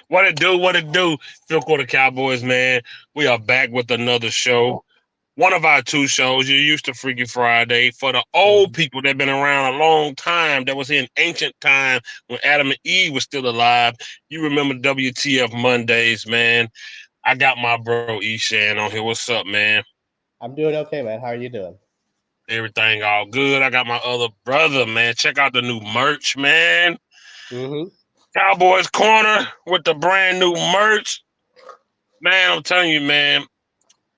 What it do? What it do? Phil Quarter Cowboys, man. We are back with another show. One of our two shows. You're used to Freaky Friday. For the old people that been around a long time, that was in ancient time when Adam and Eve was still alive. You remember WTF Mondays, man. I got my bro Eshan on here. What's up, man? I'm doing okay, man. How are you doing? Everything all good. I got my other brother, man. Check out the new merch, man. Mm-hmm. Cowboys Corner with the brand new merch. Man, I'm telling you, man,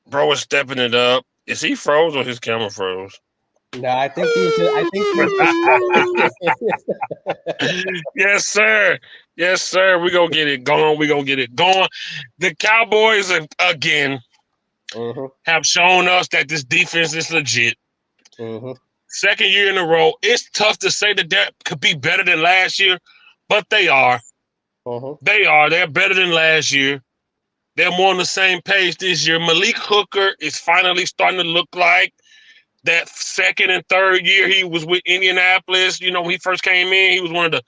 bro is stepping it up. Is he froze or his camera froze? No, I think he's just. I think he's just. Yes, sir. Yes, sir. We're going to get it going. We're going to get it going. The Cowboys, again, have shown us that this defense is legit. Second year in a row. It's tough to say that could be better than last year, but they are. They are. They're better than last year. They're more on the same page this year. Malik Hooker is finally starting to look like that second and third year he was with Indianapolis. You know, when he first came in, he was one of the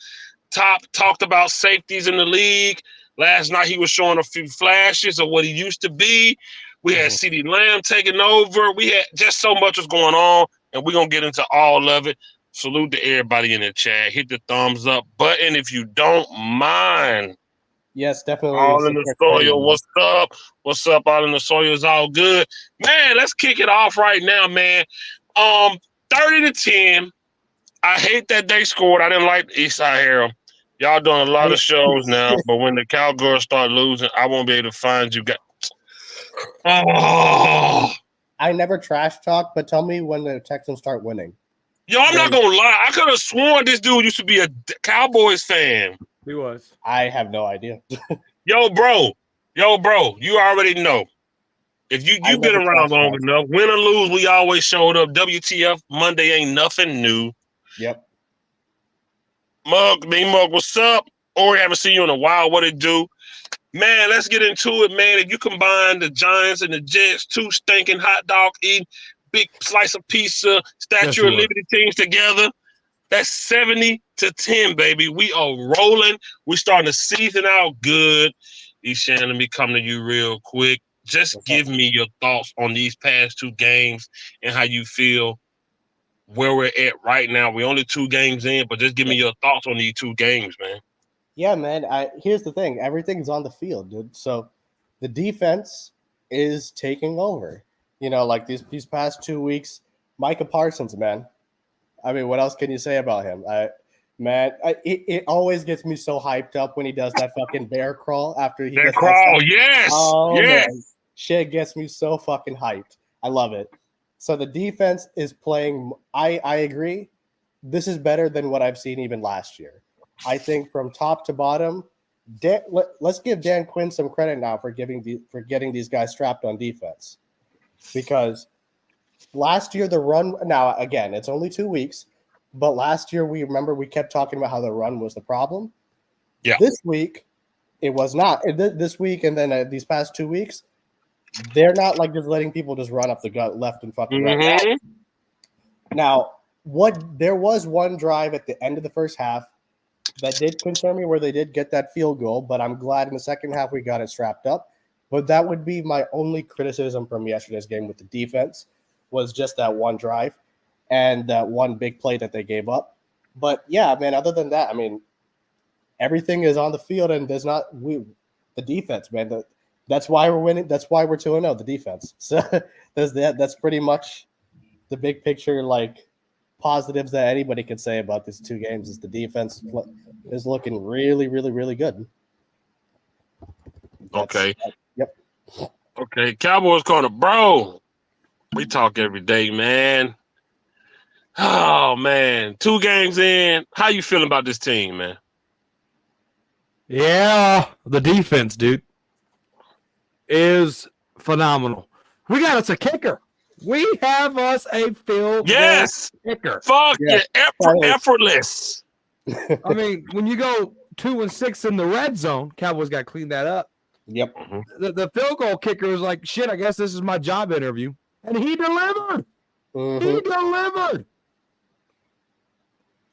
top talked about safeties in the league. Last night he was showing a few flashes of what he used to be. We had CeeDee Lamb taking over. We had just so much was going on, and we're going to get into all of it. Salute to everybody in the chat. Hit the thumbs up button if you don't mind. Yes, definitely. All in the soil. What's up? What's up? All in the soil is all good. Man, let's kick it off right now, man. 30-10. I hate that they scored. I didn't like Eastside Harrell. Y'all doing a lot of shows now, but when the Cowgirls start losing, I won't be able to find you guys. Oh. I never trash talk, but tell me when the Texans start winning. Yo, I'm not going to lie. I could have sworn this dude used to be a Cowboys fan. He was. I have no idea. Yo, bro, you already know. If you've been around long enough, win or lose, we always showed up. WTF Monday ain't nothing new. Yep. Mug, what's up? Or haven't seen you in a while. What it do? Man, let's get into it, man. If you combine the Giants and the Jets, two stinking hot dog eating, big slice of pizza, Statue of Liberty teams together, that's 70-10, baby. We are rolling. We starting the season out good. Eshan, let me come to you real quick. Just give me your thoughts on these past two games and how you feel where we're at right now. We're only 2 games in, but just give me your thoughts on these 2 games, man. Yeah, man. Here's the thing. Everything's on the field, dude. So the defense is taking over. You know, like these past 2 weeks, Micah Parsons, man. I mean, what else can you say about him? It always gets me so hyped up when he does that fucking bear crawl after he gets crawl. Yes. Oh, yes. Man. Shit gets me so fucking hyped. I love it. So the defense is playing. I agree. This is better than what I've seen even last year. I think from top to bottom, let's give Dan Quinn some credit now for getting these guys strapped on defense, because last year the run. Now again, it's only 2 weeks, but last year we kept talking about how the run was the problem. Yeah. This week, it was not. This week and then these past 2 weeks, they're not like just letting people just run up the gut left and fucking right. Now, there was one drive at the end of the first half that did concern me where they did get that field goal, but I'm glad in the second half we got it strapped up. But that would be my only criticism from yesterday's game with the defense, was just that one drive and that one big play that they gave up. But yeah, man, other than that, I mean, everything is on the field, and the defense, man. That's why we're winning. That's why we're 2-0, the defense. So that's pretty much the big picture, like, positives that anybody could say about these 2 games is the defense is looking really, really, really good. Okay. Yep. Okay, Cowboys Corner, bro. We talk every day, man. Oh, man. 2 games in. How you feeling about this team, man? Yeah, the defense, dude, is phenomenal. We got us a kicker. We have us a field goal kicker. Fuck yeah, effortless. I mean, when you go 2-6 in the red zone, Cowboys got to clean that up. Yep. The field goal kicker was like, shit, I guess this is my job interview. And he delivered. He delivered.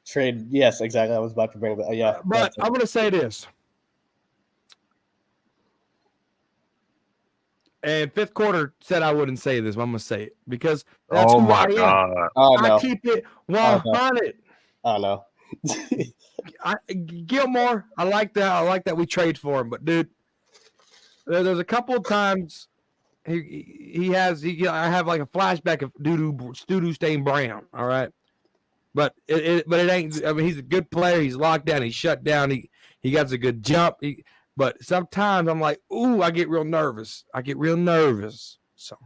Trade, yes, exactly. I was about to bring that. Yeah. But I'm going to say this. And fifth quarter said I wouldn't say this, but I'm gonna say it because that's who I am. God. Oh, no. I keep it 100. Oh, no. Gilmore, I like that. I like that we trade for him, but dude, there's a couple of times I have like a flashback of Doodoo Stain Brown. All right, but it ain't. I mean, he's a good player. He's locked down. He's shut down. He got a good jump. But sometimes I'm like, ooh, I get real nervous. So,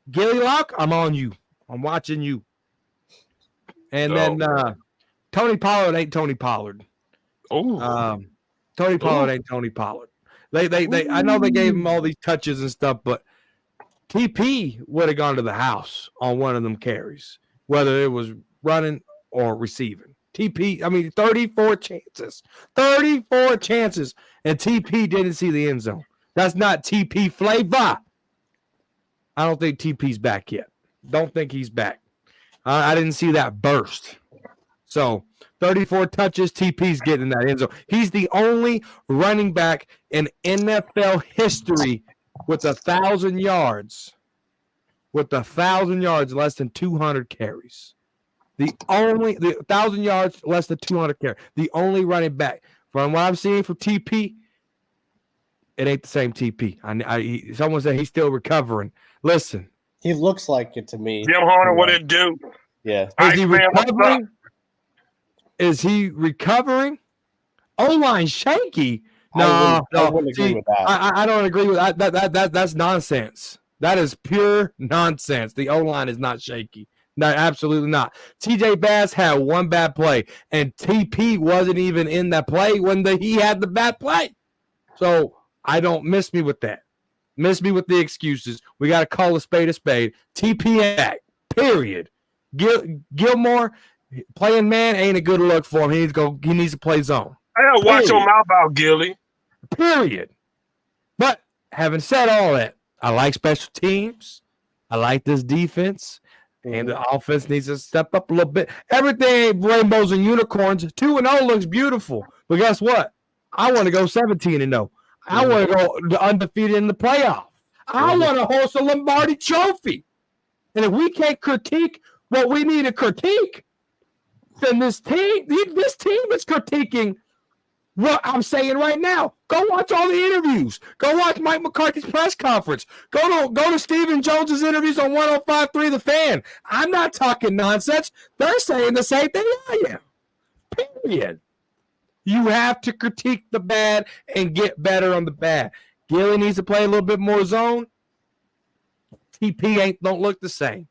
Gilly Lock, I'm on you. I'm watching you. And then Tony Pollard ain't Tony Pollard. Oh, Tony Pollard ain't Tony Pollard. They I know they gave him all these touches and stuff, but TP would have gone to the house on one of them carries, whether it was running or receiving. TP, I mean, 34 chances, and TP didn't see the end zone. That's not TP flavor. I don't think TP's back yet. Don't think he's back. I didn't see that burst. So 34 touches, TP's getting that end zone. He's the only running back in NFL history with 1,000 yards. Less than 200 carries. The 1,000 yards, less than 200 carries. The only running back. From what I'm seeing from TP, it ain't the same TP. Someone said he's still recovering. Listen. He looks like it to me. Jim Horner, what it do? Yeah. Is he recovering? O-line shaky? No. I wouldn't agree with that. I don't agree with that. That's nonsense. That is pure nonsense. The O-line is not shaky. No, absolutely not. TJ Bass had one bad play, and TP wasn't even in that play when he had the bad play. So I don't miss me with that. Miss me with the excuses. We got to call a spade a spade. TP ain't back. Period. Gilmore playing man ain't a good look for him. He needs to play zone. Hey, watch your mouth out, Gilly. Period. But having said all that, I like special teams. I like this defense. And the offense needs to step up a little bit. Everything ain't rainbows and unicorns. 2-0 looks beautiful. But guess what? I want to go 17-0. I want to go undefeated in the playoff. I want to host a Lombardi trophy. And if we can't critique what we need to critique, then this team is critiquing what I'm saying right now. Go watch all the interviews. Go watch Mike McCarthy's press conference. Go to Stephen Jones's interviews on 105.3 The Fan. I'm not talking nonsense. They're saying the same thing I am. Period. You have to critique the bad and get better on the bad. Gilly needs to play a little bit more zone. TP don't look the same.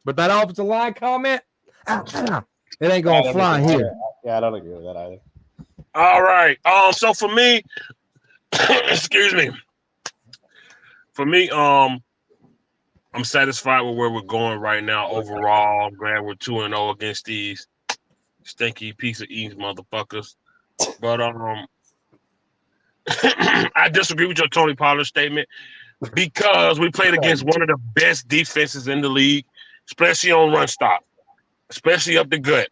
But that offensive line comment, it ain't gonna fly here. Yeah, I don't agree with that either. All right. So for me, excuse me. For me, I'm satisfied with where we're going right now. Overall, I'm glad we're 2-0 against these stinky piece of eats motherfuckers. But I disagree with your Tony Pollard statement because we played against one of the best defenses in the league, especially on run stop, especially up the gut.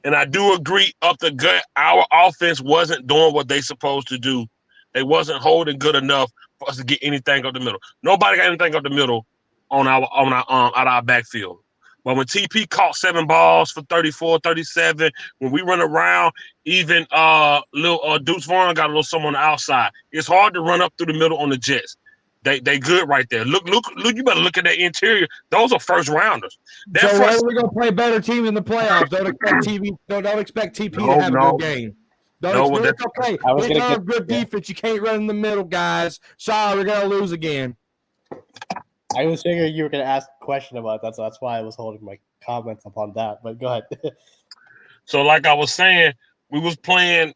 And I do agree, up the gut, our offense wasn't doing what they supposed to do. They wasn't holding good enough for us to get anything up the middle. Nobody got anything up the middle on our backfield. But when TP caught 7 balls for 34, 37, when we run around, even little Deuce Vaughn got a little something on the outside. It's hard to run up through the middle on the Jets. They good right there. Look! You better look at that interior. Those are first rounders. So why are we gonna play better teams in the playoffs? Don't expect TP to have a good game. It's okay. They have good defense. You can't run in the middle, guys. Sorry, we're gonna lose again. I was figuring you were gonna ask a question about that, so that's why I was holding my comments upon that. But go ahead. So, like I was saying, we was playing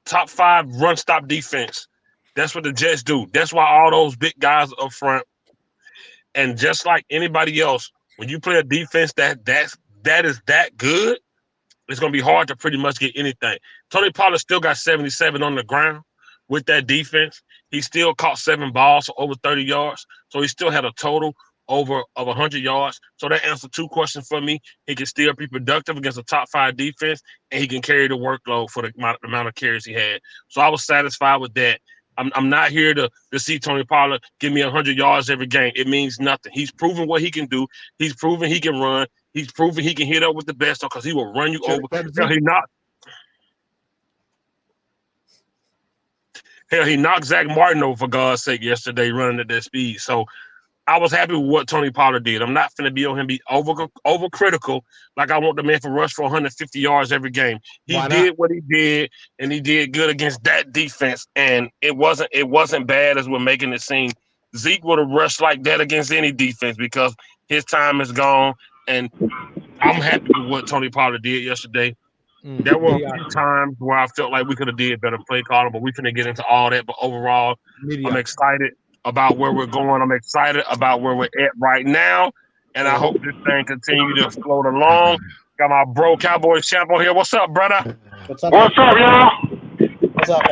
top 5 run stop defense. That's what the Jets do. That's why all those big guys up front. And just like anybody else, when you play a defense that is that good, it's going to be hard to pretty much get anything. Tony Pollard still got 77 on the ground with that defense. He still caught 7 balls for over 30 yards. So he still had a total of 100 yards. So that answered 2 questions for me. He can still be productive against a top 5 defense, and he can carry the workload for the amount of carries he had. So I was satisfied with that. I'm not here to see Tony Pollard give me 100 yards every game. It means nothing. He's proven what he can do. He's proven he can run. He's proven he can hit up with the best because he will run you over. He knocked Zach Martin over, for God's sake, yesterday running at that speed. So I was happy with what Tony Pollard did. I'm not finna be on him be overcritical like I want the man to rush for 150 yards every game. He did what he did, and he did good against that defense. And it wasn't bad as we're making it seem. Zeke would have rushed like that against any defense because his time is gone. And I'm happy with what Tony Pollard did yesterday. There were a few times where I felt like we could have did better play calling, but we finna get into all that. But overall, I'm excited about where we're going. I'm excited about where we're at right now, and I hope this thing continue to float along. Got my bro Cowboys champ on here. What's up, brother? What's up, y'all? What's up,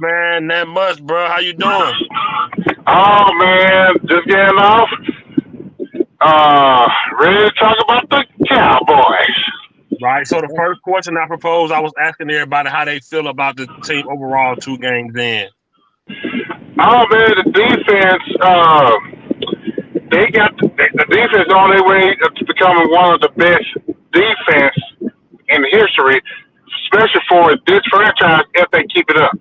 man? That much, bro. How you doing? Oh man, just getting off. Ready to talk about the Cowboys. Right. So the first question I proposed, I was asking everybody how they feel about the team overall 2 games in. Oh man, the defense. They got the defense on their way to becoming one of the best defense in history, especially for this franchise if they keep it up.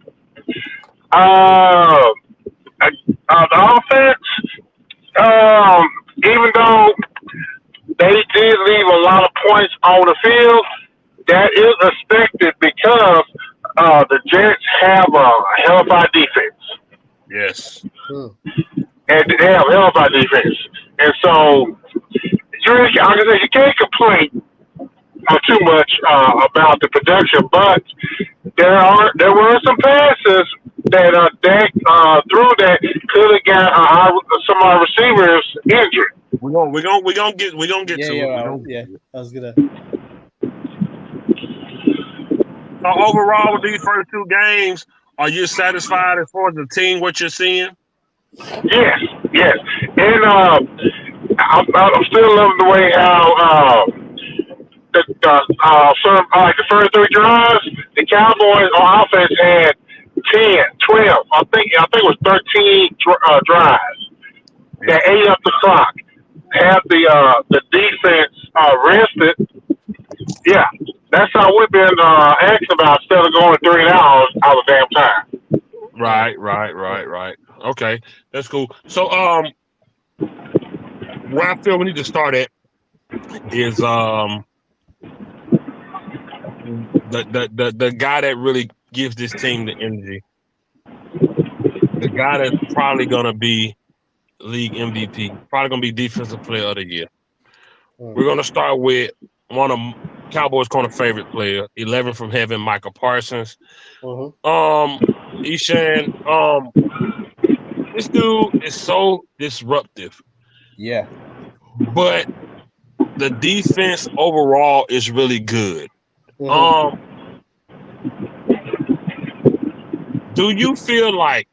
The offense, even though they did leave a lot of points on the field, that is expected because the Jets have a hell of a defense. Yes. And they have a hell of a defense. And so, you can't complain too much about the production, but there were some passes that Dak threw that could have got some of our receivers injured. We're gonna get to it. Yeah, I was gonna. So overall, with these first 2 games, are you satisfied as far as the team, what you're seeing? Yes, and I'm still loving the way how like the first 3 drives, the Cowboys on offense had 10, 12. I think it was 13 drives that ate up the clock. Have the defense rested. Yeah, that's how we've been asking about instead of going 3 hours all the damn time. Right. Okay, that's cool. So, where I feel we need to start at is the guy that really gives this team the energy. The guy that's probably gonna be league MVP, probably gonna be defensive player of the year. We're gonna start with one of Cowboys' corner favorite player, 11 from heaven, Micah Parsons. Ishan, this dude is so disruptive. Yeah. But the defense overall is really good. Do you feel like,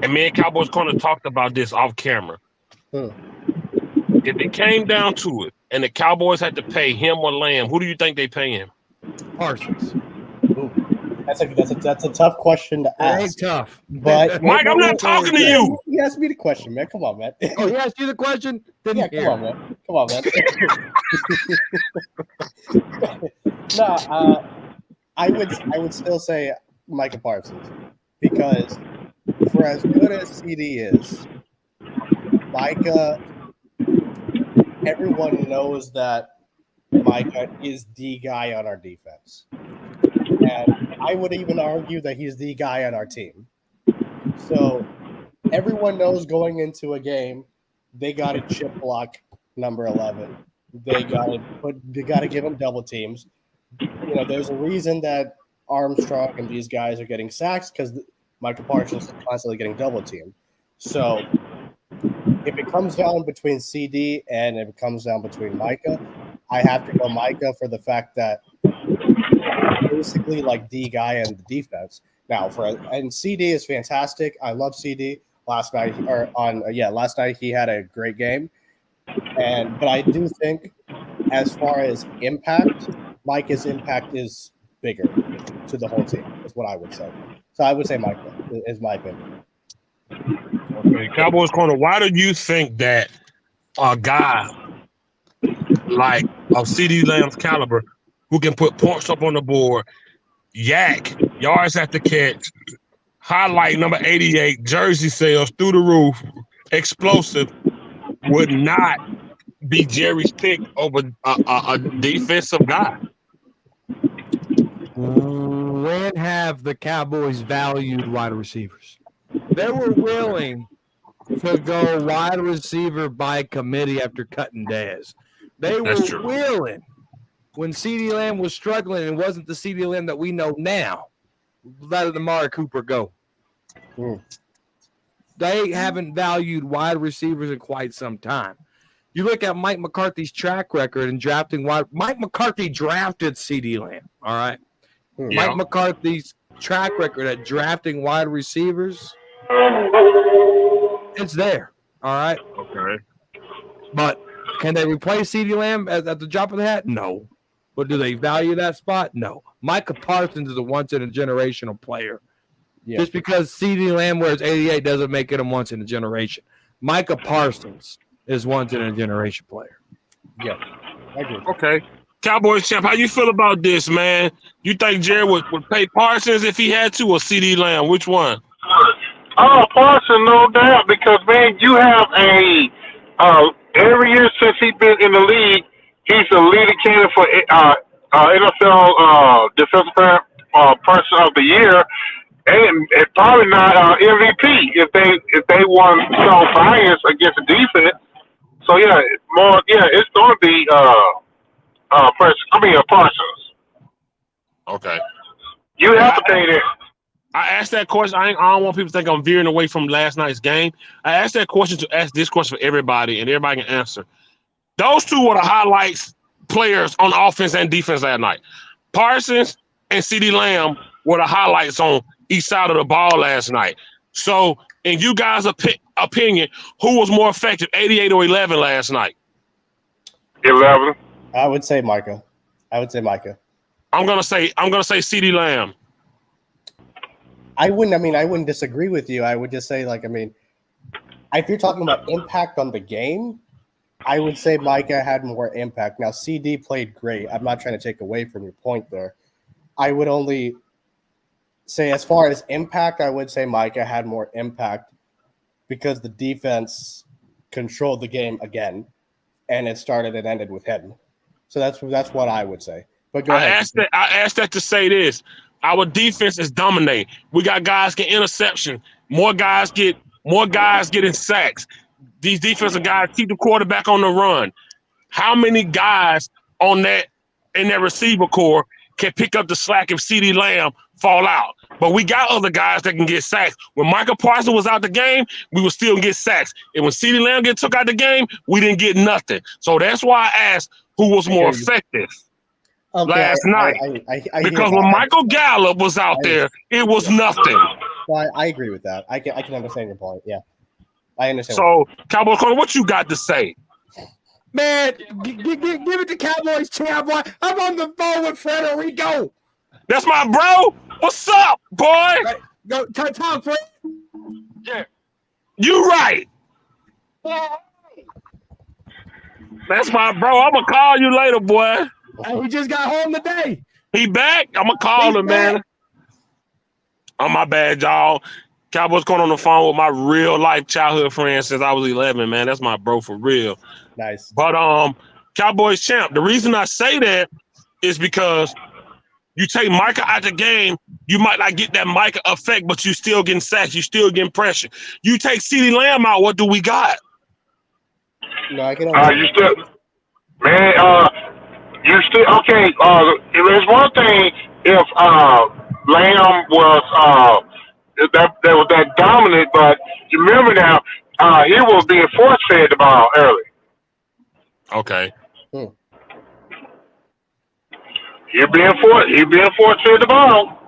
and me and Cowboys corner talked about this off camera, if it came down to it and the Cowboys had to pay him or Lamb, who do you think they pay him? Parsons. Ooh. That's a tough question to ask. It's tough. But Mike, I'm not talking to you. You asked me the question, man. Come on, man. Oh, he asked you the question? Yeah, come on, man. No, I would still say Micah Parsons because for as good as CD is, Micah, everyone knows that Micah is the guy on our defense. And I would even argue that he's the guy on our team. So everyone knows going into a game, they got to chip block number 11. They got to give him double teams. You know, there's a reason that Armstrong and these guys are getting sacks because Micah Parsons is constantly getting double teamed. So if it comes down between CD and if it comes down between Micah, I have to go Micah for the fact that basically like the guy in the defense. Now and CD is fantastic. I love CD. Last night he had a great game. But I do think as far as impact, Micah's impact is bigger to the whole team, is what I would say. So I would say Micah is my opinion. Okay, Cowboys corner. Why do you think that a guy like of CD Lamb's caliber, who can put points up on the board, yards at the catch, highlight number 88, jersey sales through the roof, explosive, would not be Jerry's pick over a defensive guy? When have the Cowboys valued wide receivers? They were willing to go wide receiver by committee after cutting Dez. They were willing when CeeDee Lamb was struggling and wasn't the CeeDee Lamb that we know now. Let Amari Cooper go. They haven't valued wide receivers in quite some time. You look at Mike McCarthy's track record in drafting Mike McCarthy drafted CeeDee Lamb, all right? Mike McCarthy's track record at drafting wide receivers, it's there, all right? Okay. But can they replace CeeDee Lamb at the drop of the hat? No. But do they value that spot? No. Micah Parsons is a once-in-a-generational player. Yeah. Just because CeeDee Lamb wears 88 doesn't make it a once-in-a-generation. Micah Parsons is once-in-a-generation player. Yeah, I agree. Okay. Cowboys champ, how you feel about this, man? You think Jerry would pay Parsons if he had to, or CeeDee Lamb? Which one? Oh, Parsons, no doubt, because, man, you have every year since he's been in the league, he's a leading candidate for NFL Defensive Person of the Year, and probably not MVP if they won so bias against the defense. So it's going to be Parsons. Okay. You have to pay that. I asked that question. I don't want people to think I'm veering away from last night's game. I asked that question to ask this question for everybody, and everybody can answer. Those two were the highlights players on offense and defense that night. Parsons and CeeDee Lamb were the highlights on each side of the ball last night. So, in you guys' opinion, who was more effective, 88 or 11 last night? 11. I would say Micah. I'm gonna say CeeDee Lamb. I wouldn't disagree with you. I would just say, if you're talking about impact on the game, I would say Micah had more impact. Now, CD played great. I'm not trying to take away from your point there. I would only say, as far as impact, I would say Micah had more impact because the defense controlled the game again, and it started and ended with him. So that's what I would say. But go ahead. I asked that to say this. Our defense is dominating. We got guys get interception. More guys getting sacks. These defensive guys keep the quarterback on the run. How many guys in that receiver core can pick up the slack if CeeDee Lamb fall out? But we got other guys that can get sacks. When Micah Parsons was out the game, we would still get sacks. And when CeeDee Lamb took out the game, we didn't get nothing. So that's why I asked who was more effective last night. Because when Michael Gallup was out there, it was nothing. Well, I agree with that. I can understand your point. Yeah, I understand. So, Cowboys corner, what you got to say? Man, give it to Cowboys champ, boy. I'm on the phone with Federico. That's my bro. What's up, boy? Right. Go talk, Fred. Yeah. You right. That's my bro. I'm going to call you later, boy. Hey, he just got home today. He back? I'm going to call him, man. Oh, my bad, y'all. Cowboys going on the phone with my real-life childhood friend since I was 11, man. That's my bro for real. Nice. But Cowboys champ, the reason I say that is because you take Micah out the game, you might not get that Micah effect, but you still getting sacks, you still getting pressure. You take CeeDee Lamb out, what do we got? No, I can you still, man, you still, okay, there's one thing if Lamb was that was that dominant, but you remember now, he was being force-fed the ball early. Okay. He being force-fed the ball.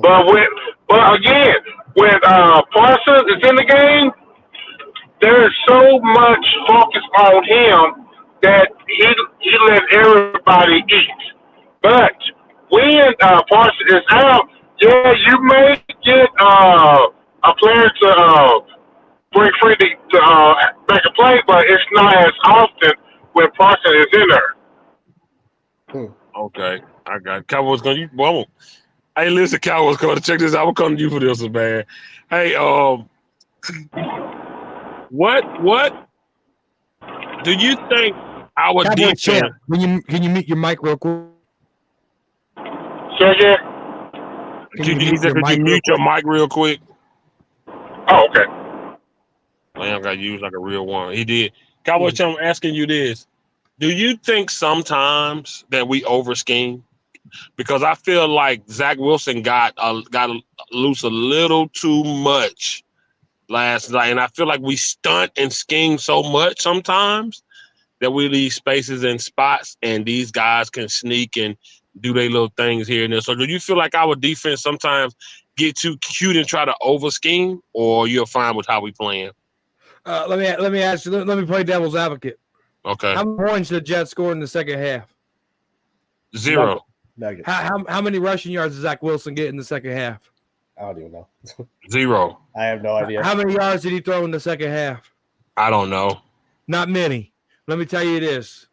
But again, when Parsons is in the game, there's so much focus on him that he let everybody eat. But when Parsons is out, Yeah, you may get a player to break free to make a play, but it's not as often when Parsons is in there. Okay, I got it. Cowboys going. Well, hey, listen, Cowboys going to check this out. I'm coming to you for this one, man. Hey, what do you think our Cowboys defense? champ. Can you mute your mic real quick? Say again? Could you mute your mic real quick? Oh, okay. Lamb got used like a real one. He did. Cowboys champ, I'm asking you this. Do you think sometimes that we over scheme? Because I feel like Zach Wilson got loose a little too much last night, and I feel like we stunt and scheme so much sometimes that we leave spaces and spots, and these guys can sneak and do their little things here and there. So, do you feel like our defense sometimes get too cute and try to over scheme, or you're fine with how we playing? Let me ask you. Let me play devil's advocate. Okay. How many points did the Jets score in the second half? 0. Nuggets. How many rushing yards did Zach Wilson get in the second half? I don't even know. 0. I have no idea. How many yards did he throw in the second half? I don't know. Not many. Let me tell you this.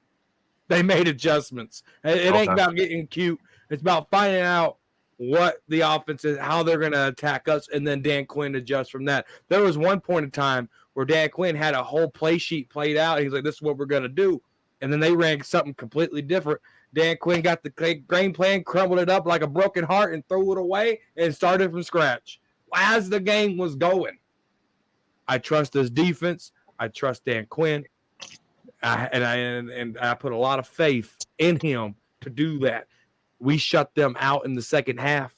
They made adjustments. It ain't about getting cute. It's about finding out what the offense is, how they're going to attack us, and then Dan Quinn adjusts from that. There was one point in time where Dan Quinn had a whole play sheet played out. He's like, this is what we're going to do. And then they ran something completely different. Dan Quinn got the game plan, crumbled it up like a broken heart, and threw it away and started from scratch. As the game was going, I trust his defense. I trust Dan Quinn. I put a lot of faith in him to do that. We shut them out in the second half,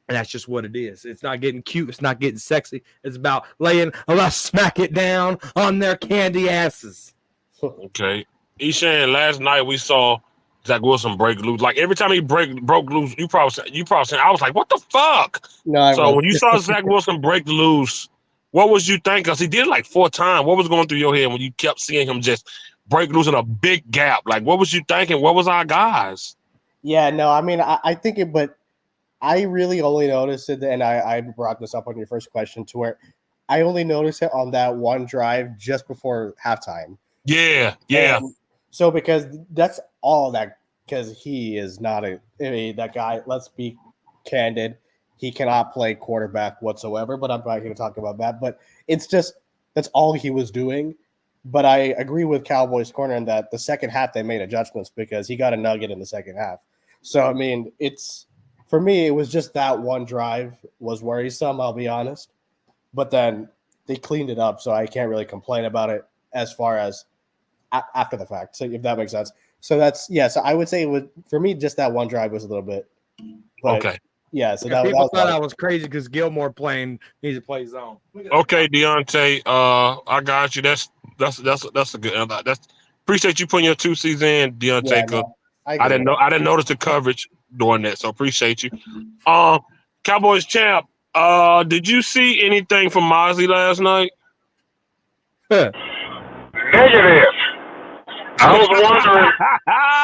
and that's just what it is. It's not getting cute. It's not getting sexy. It's about let's smack it down on their candy asses. Okay. Eshan, last night we saw Zach Wilson break loose. Like every time he broke loose, you probably said, I was like, what the fuck? No, so when you saw Zach Wilson break loose, what was you thinking? Because he did it like 4 times. What was going through your head when you kept seeing him just break loose in a big gap? Like, what was you thinking? What was our guys? Yeah, no, I mean, I think it, but I really only noticed it, and I brought this up on your first question, to where I only noticed it on that one drive just before halftime. Yeah. And so because that's all that, because he is not that guy. Let's be candid. He cannot play quarterback whatsoever, but I'm not going to talk about that. But it's just, that's all he was doing. But I agree with Cowboys Corner in that the second half they made adjustments because he got a nugget in the second half. So, I mean, for me, it was just that one drive was worrisome, I'll be honest. But then they cleaned it up, so I can't really complain about it as far as after the fact, so if that makes sense. So so I would say it was, for me, just that one drive was a little bit. But okay. Yeah, so people thought I was crazy because Gilmore needs to play zone. Okay, Deontay, I got you. That's a good. Appreciate you putting your 2 C's in, Deontay. Yeah, I didn't notice the coverage doing that, so appreciate you. Cowboys champ, did you see anything from Mosley last night? Negative. I was wondering.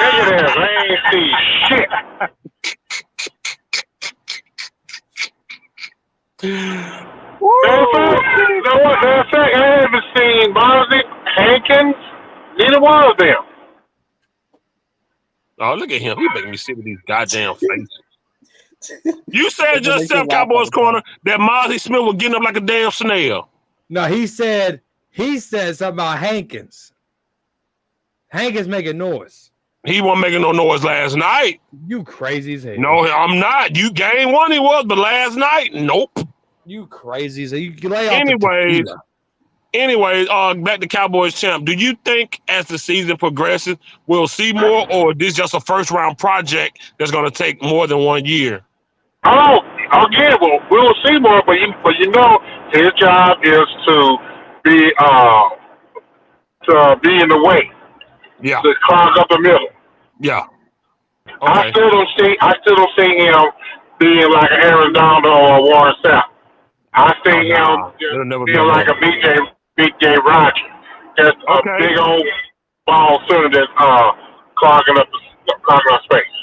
Negative. I ain't see shit. Matter of fact, I haven't seen Mosley, Hankins, neither one of them. Oh, look at him. He making me sit with these goddamn faces. You said yourself, Cowboys Corner, that Mosley Smith was getting up like a damn snail. No, he said something about Hankins. Hankins making noise. He wasn't making no noise last night. You crazy as hell. No, I'm not. You game 1 he was, but last night, nope. You crazy as hell. You lay off Anyways, back to Cowboys champ. Do you think as the season progresses, we'll see more, or is this just a first-round project that's going to take more than 1 year? Oh, again, we'll see more, but you know, his job is to be in the way. Yeah. To clog up the middle. Yeah. Okay. I still don't see him being like an Aaron Donald or a Warren Sapp. I see him being like a BJ Rogers. Just a big old ball center that's clogging up space.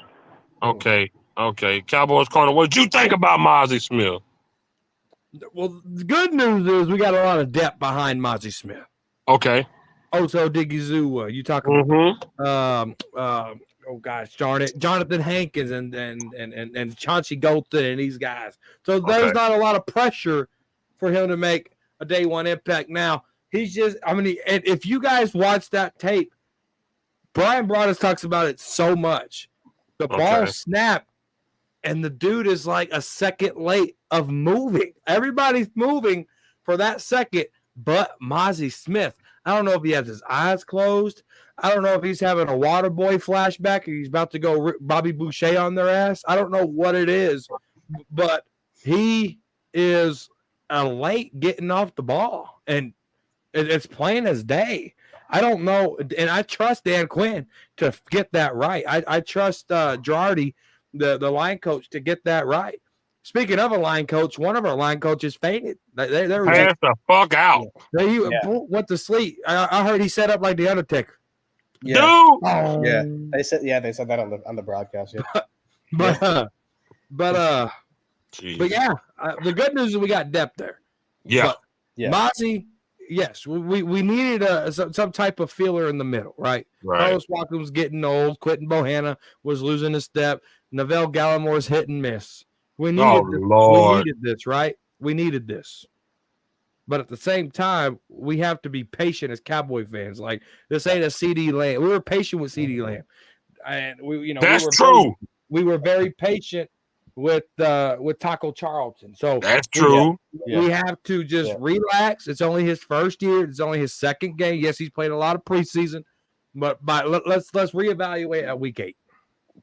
Okay. Okay, Cowboys corner. What'd you think about Mozzie Smith? Well, the good news is we got a lot of depth behind Mozzie Smith. Okay. Oso Digizua. You talk about oh gosh, darn it, Jonathan Hankins and Chauncey Golden and these guys. So there's not a lot of pressure for him to make a day one impact. Now he's just, I mean, and if you guys watch that tape, Brian Broaddus talks about it so much. The ball snapped, and the dude is like a second late of moving. Everybody's moving for that second, but Mozzie Smith. I don't know if he has his eyes closed. I don't know if he's having a water boy flashback and he's about to go Bobby Boucher on their ass. I don't know what it is, but he is late getting off the ball, and it's plain as day. I don't know, and I trust Dan Quinn to get that right. I trust Girardi, the line coach, to get that right. Speaking of a line coach, one of our line coaches fainted. They were pass the fuck out. He went to sleep. I heard he set up like the Undertaker. Yeah. Dude. Yeah. They said that on the broadcast. Yeah. but yeah, the good news is we got depth there. Yeah. Mozzie, yes, we needed some type of feeler in the middle, right? Carlos Walker was getting old. Quentin Bohanna was losing his step. Neville Gallimore's hit and miss. We needed this. We needed this, right? We needed this. But at the same time, we have to be patient as Cowboy fans. Like, this ain't a CeeDee Lamb. We were patient with CeeDee Lamb. And that's true. We were very patient with Taco Charlton. So that's true. We have to just relax. It's only his first year. It's only his second game. Yes, he's played a lot of preseason, but let's reevaluate at week 8.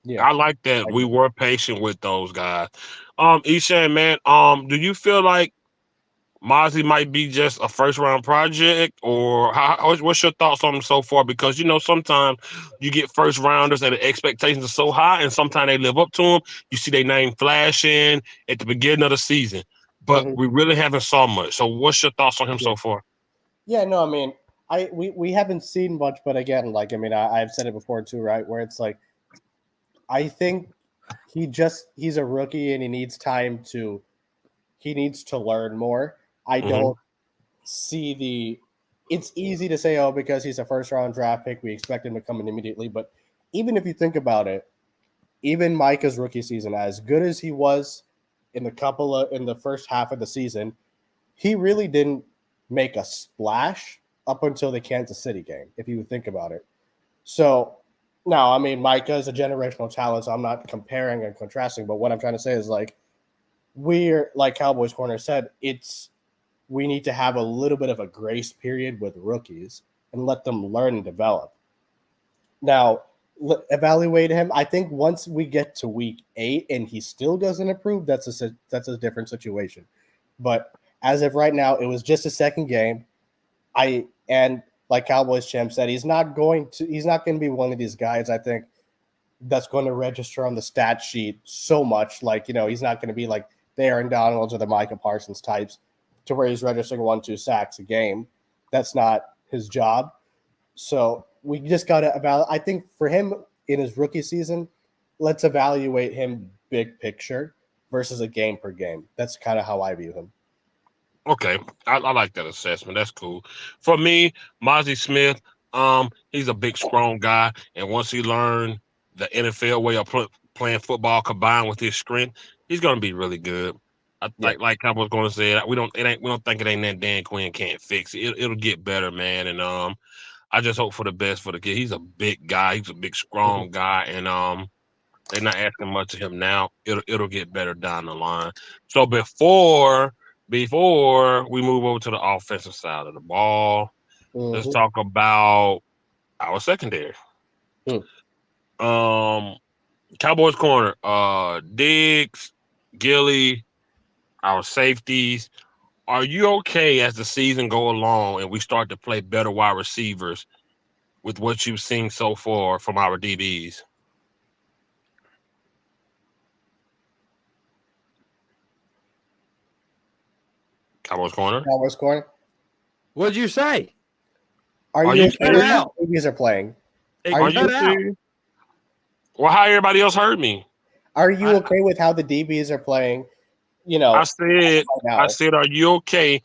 Yeah, I like that. We were patient with those guys. Ishan, man, do you feel like Mozzie might be just a first round project, or what's your thoughts on him so far? Because sometimes you get first rounders and the expectations are so high, and sometimes they live up to them. You see their name flashing at the beginning of the season, but we really haven't saw much. So, what's your thoughts on him so far? Yeah, no, I mean, we haven't seen much, but again, like, I mean, I've said it before too, right? Where it's like, I think he's a rookie and he needs time to learn more. I don't see it's easy to say, because he's a first round draft pick, we expect him to come in immediately. But even if you think about it, even Micah's rookie season, as good as he was in the first half of the season, he really didn't make a splash up until the Kansas City game, if you would think about it. So now, I mean, Micah is a generational talent, so I'm not comparing and contrasting, but what I'm trying to say is, like, we're, like Cowboys Corner said, we need to have a little bit of a grace period with rookies and let them learn and develop. Now, evaluate him. I think once we get to week 8 and he still doesn't improve, that's a different situation. But as of right now, it was just a second game. And like Cowboys Champ said, he's not going to be one of these guys, I think, that's going to register on the stat sheet so much. Like, he's not going to be like the Aaron Donalds or the Micah Parsons types, to where he's registering 1-2 sacks a game. That's not his job. So we just got to evaluate. I think for him in his rookie season, let's evaluate him big picture versus a game per game. That's kind of how I view him. Okay, I like that assessment. That's cool. For me, Mozzie Smith, he's a big, strong guy, and once he learned the NFL way of playing football combined with his strength, he's going to be really good. Like I was going to say, we don't think it ain't that Dan Quinn can't fix it. It'll get better, man. And I just hope for the best for the kid. He's a big guy. He's a big, strong guy, and they're not asking much of him now. It'll get better down the line. So before we move over to the offensive side of the ball, let's talk about our secondary. Cowboys corner, Diggs, Gilly, our safeties. Are you okay as the season go along and we start to play better wide receivers with what you've seen so far from our DBs? Cowboys corner. What'd you say? Are you out? DBs are playing. Are you? Well, how everybody else heard me? Are you okay with how the DBs are playing? You know, I said, are you okay?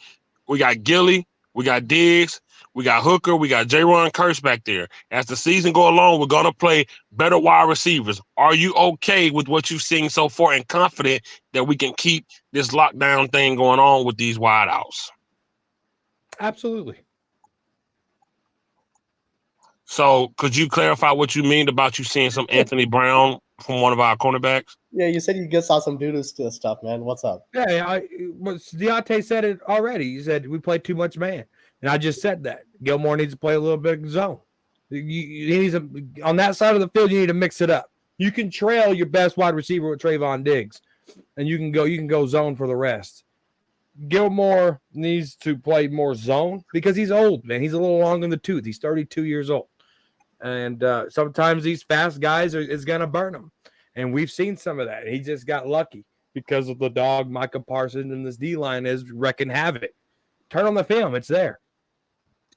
We got Gilly, we got Diggs, we got Hooker, we got J-Ron Curse back there. As the season go along, we're going to play better wide receivers. Are you okay with what you've seen so far and confident that we can keep this lockdown thing going on with these wideouts? Absolutely. So could you clarify what you mean about you seeing some Anthony Brown from one of our cornerbacks? Yeah, you said you just saw some doo-doo stuff, man. What's up? Yeah, Deontay said it already. He said we play too much man. And I just said that. Gilmore needs to play a little bit of zone. On that side of the field, you need to mix it up. You can trail your best wide receiver with Trayvon Diggs, and you can go zone for the rest. Gilmore needs to play more zone because he's old, man. He's a little long in the tooth. He's 32 years old. And sometimes these fast guys is going to burn him. And we've seen some of that. He just got lucky because of the dog Micah Parsons and this D-line is wrecking havoc. Turn on the film. It's there.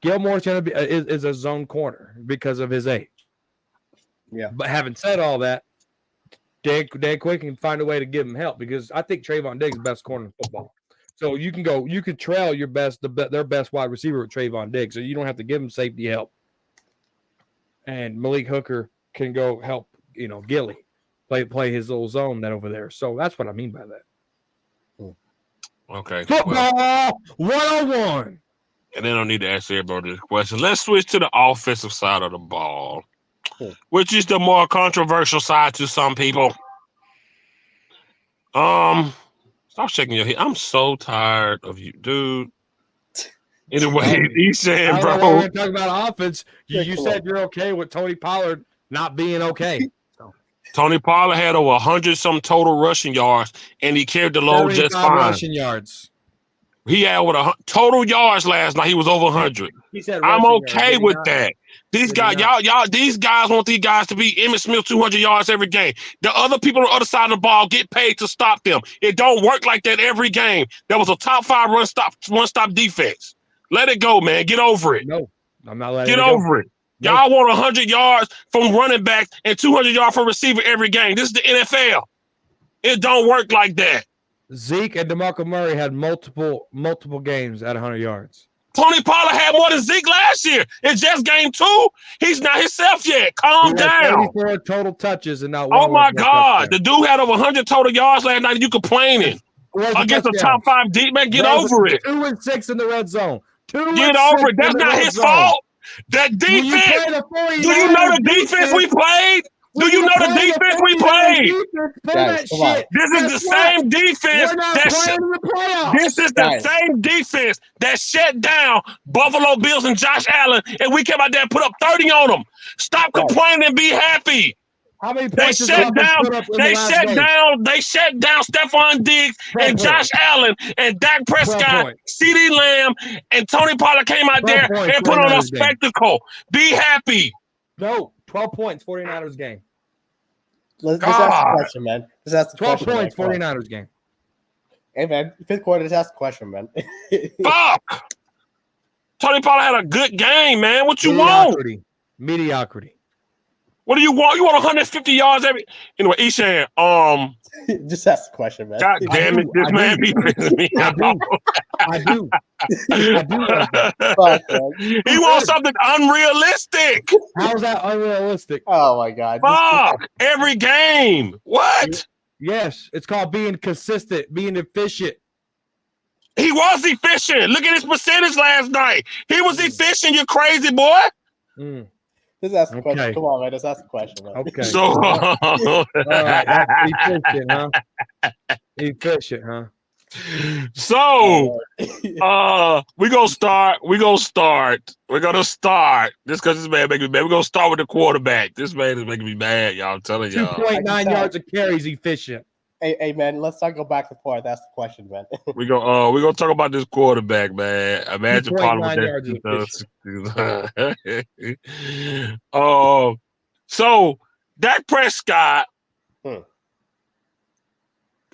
Gilmore's going to be is a zone corner because of his age. Yeah. But having said all that, Dan Quinn can find a way to give him help because I think Trayvon Diggs is the best corner in football. So you can trail their best wide receiver with Trayvon Diggs. So you don't have to give him safety help. And Malik Hooker can go help, Gilly play his little zone that over there. So that's what I mean by that. Okay. Football 101. And then I don't need to ask everybody this question. Let's switch to the offensive side of the ball, which is the more controversial side to some people. Stop shaking your head. I'm so tired of you, dude. Anyway, he's saying, bro. We're going to talk about offense. You said you're okay with Tony Pollard not being okay. Tony Pollard had over 100-some total rushing yards, and he carried the load just fine. Rushing yards. He had total yards last night. He was over 100. He said, "I'm okay with that." These guys, these guys want these guys to be Emmitt Smith 200 yards every game. The other people on the other side of the ball get paid to stop them. It don't work like that every game. That was a top 5 run stop defense. Let it go, man. Get over it. No, I'm not letting it go. Get over it. Y'all want 100 yards from running backs and 200 yards from receiver every game. This is the NFL. It don't work like that. Zeke and DeMarco Murray had multiple games at 100 yards. Tony Pollard had more than Zeke last year. It's just game 2. He's not himself yet. Calm down. 34 total touches and not one. Oh, my God. The dude had over 100 total yards last night and you complaining. Against the top 5 deep, man. Get over it. 2 and 6 in the red zone. Get over it. That's not his fault. That defense. Do you know the defense we played? Do you know the defense we played? This is the same defense that shut down Buffalo Bills and Josh Allen, and we came out there and put up 30 on them. Stop complaining and be happy. How many points They shut down Stephon Diggs and Josh Allen and Dak Prescott, CeeDee Lamb, and Tony Pollard came out there and put on a spectacle. Be happy. No, 12 points, 49ers game. Let's ask the question, man. Let's ask the 12 question. 12 points, 49ers game. Hey, man. 5th quarter, let's ask the question, man. Fuck. Tony Pollard had a good game, man. What you want? Mediocrity. What do you want? You want 150 yards every? Anyway, Eshan, just ask the question, man. God damn it, this man be pissing me off. I do. Fuck, man. He wants something unrealistic. How's that unrealistic? Oh my God. Fuck every game. What? Yes, it's called being consistent, being efficient. He was efficient. Look at his percentage last night. He was efficient. You crazy boy. Just ask the question. Come on, man. Just ask the question, man. Okay. So, all right. Efficient, huh? Efficient, huh? So, we're gonna start. Just because this man making me mad. We're gonna start with the quarterback. This man is making me mad, y'all. I'm telling y'all. 2.9 yards of carries, efficient. Hey, man, let's not go back and forth. That's the question, man. We're gonna talk about this quarterback, man. Imagine Pollard. So Dak Prescott,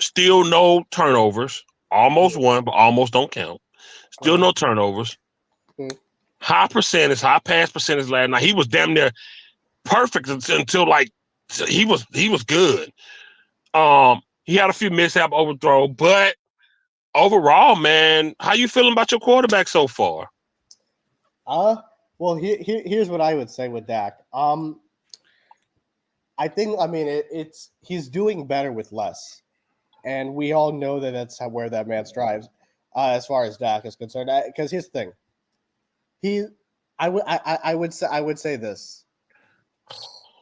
still no turnovers. Almost won, but almost don't count. Still no turnovers. High pass percentage last night. He was damn near perfect until like he was good. He had a few mishap overthrow, but overall, man, how you feeling about your quarterback so far? Well, here's what I would say with Dak. I think, I mean, it's he's doing better with less, and we all know that that's where that man strives, as far as Dak is concerned. Because here's the thing, I would say this: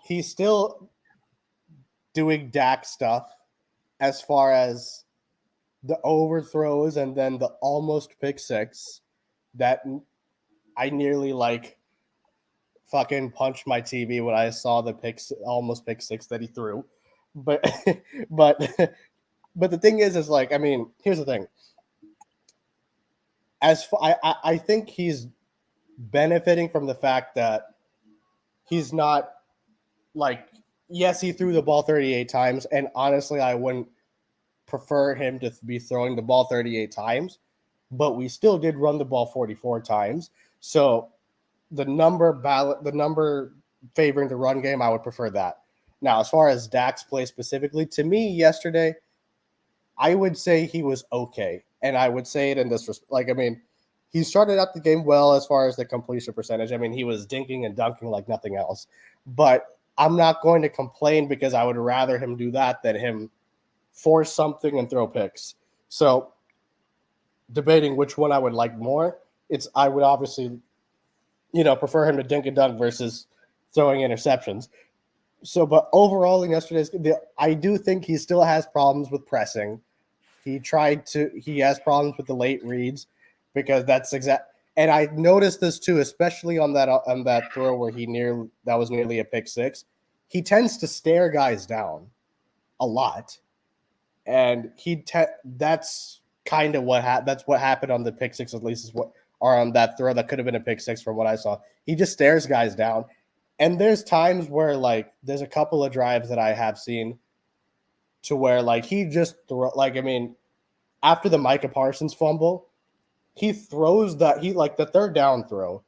he's still doing Dak stuff as far as the overthrows and then the almost pick six that I nearly fucking punched my TV when I saw the almost pick six that he threw. But but the thing is like, I mean, here's the thing. I think he's benefiting from the fact that he's not like, yes, he threw the ball 38 times, and honestly, I wouldn't prefer him to be throwing the ball 38 times, but we still did run the ball 44 times. So the number favoring the run game, I would prefer that. Now, as far as Dak's play specifically, to me yesterday, I would say he was okay. And I would say it in this respect. Like, I mean, he started out the game well as far as the completion percentage. I mean, he was dinking and dunking like nothing else. But I'm not going to complain because I would rather him do that than him force something and throw picks. So debating which one I would like more, I would obviously, prefer him to dink and dunk versus throwing interceptions. So, but overall in yesterday's, I do think he still has problems with pressing. He has problems with the late reads because that's exact. And I noticed this too, especially on that throw where that was nearly a pick six. He tends to stare guys down a lot, and that's kind of that's what happened on the pick six, at least or on that throw that could have been a pick six from what I saw. He just stares guys down, and there's times where there's a couple of drives that I have seen to where he just after the Micah Parsons fumble, he throws the third down throw.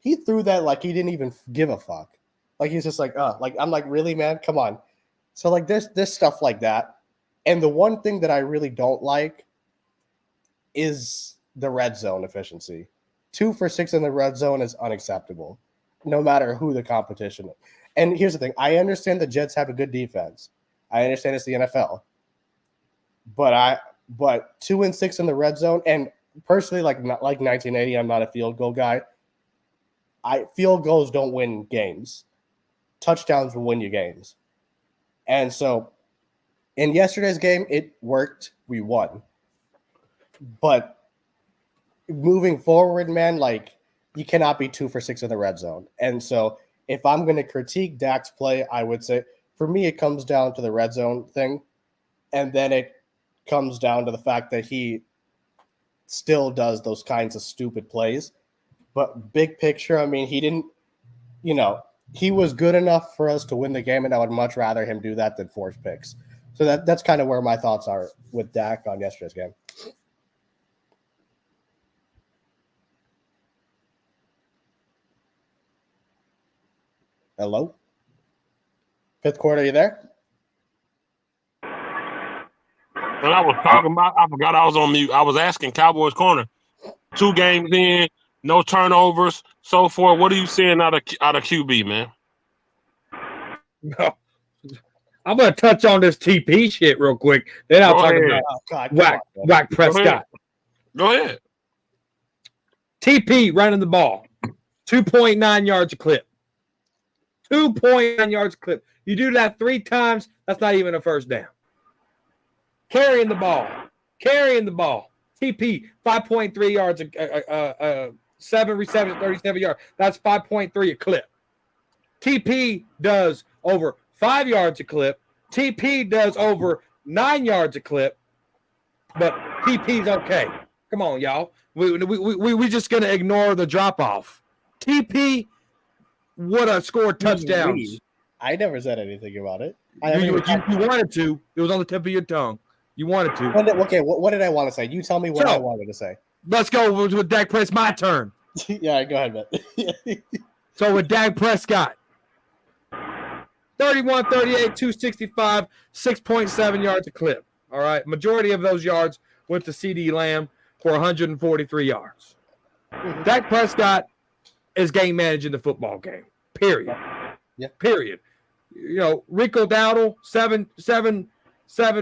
He threw that like he didn't even give a fuck. Like he's just I'm like, really, man? Come on. So there's stuff like that. And the one thing that I really don't like is the red zone efficiency. 2 for 6 in the red zone is unacceptable, no matter who the competition is. And here's the thing. I understand the Jets have a good defense. I understand it's the NFL. But 2 and 6 in the red zone, and personally, like 1980, I'm not a field goal guy. Field goals don't win games. Touchdowns will win you games. And so in yesterday's game, it worked. We won. But moving forward, man, you cannot be 2 for 6 in the red zone. And so if I'm going to critique Dak's play, I would say, for me, it comes down to the red zone thing. And then it comes down to the fact that he still does those kinds of stupid plays. But big picture, I mean, he didn't, he was good enough for us to win the game, and I would much rather him do that than force picks. So that's kind of where my thoughts are with Dak on yesterday's game. Hello? Fifth quarter, you there? And I was talking about, I forgot I was on mute. I was asking Cowboys corner, 2 games in, no turnovers, so forth. What are you seeing out of QB, man? No. I'm going to touch on this TP shit real quick. Then I'll talk about Whack Prescott. Go ahead. TP running the ball, 2.9 yards a clip. 2.9 yards a clip. You do that 3 times, that's not even a first down. Carrying the ball. TP, 5.3 yards, 7 receptions, 37 yards. That's 5.3 a clip. TP does over 5 yards a clip. TP does over 9 yards a clip. But TP's okay. Come on, y'all. We just going to ignore the drop-off. TP would have scored touchdowns. I never said anything about it. You wanted to. It was on the tip of your tongue. You wanted to. Okay, what did I want to say? You tell me what I wanted to say. Let's go with Dak Prescott. My turn. Yeah, go ahead, man. So with Dak Prescott, 31, 38, 265, 6.7 yards a clip. All right. Majority of those yards went to CeeDee Lamb for 143 yards. Dak Prescott is game managing the football game. Period. Yeah. Period. Rico Dowdle, 7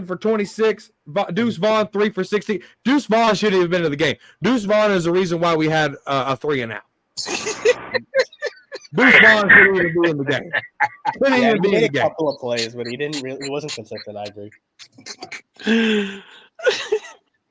for 26. Deuce Vaughn, 3 for 60. Deuce Vaughn shouldn't have been in the game. Deuce Vaughn is the reason why we had a 3-and-out. Deuce Vaughn shouldn't even be in the game. He made a couple of plays, but he wasn't consistent. I agree.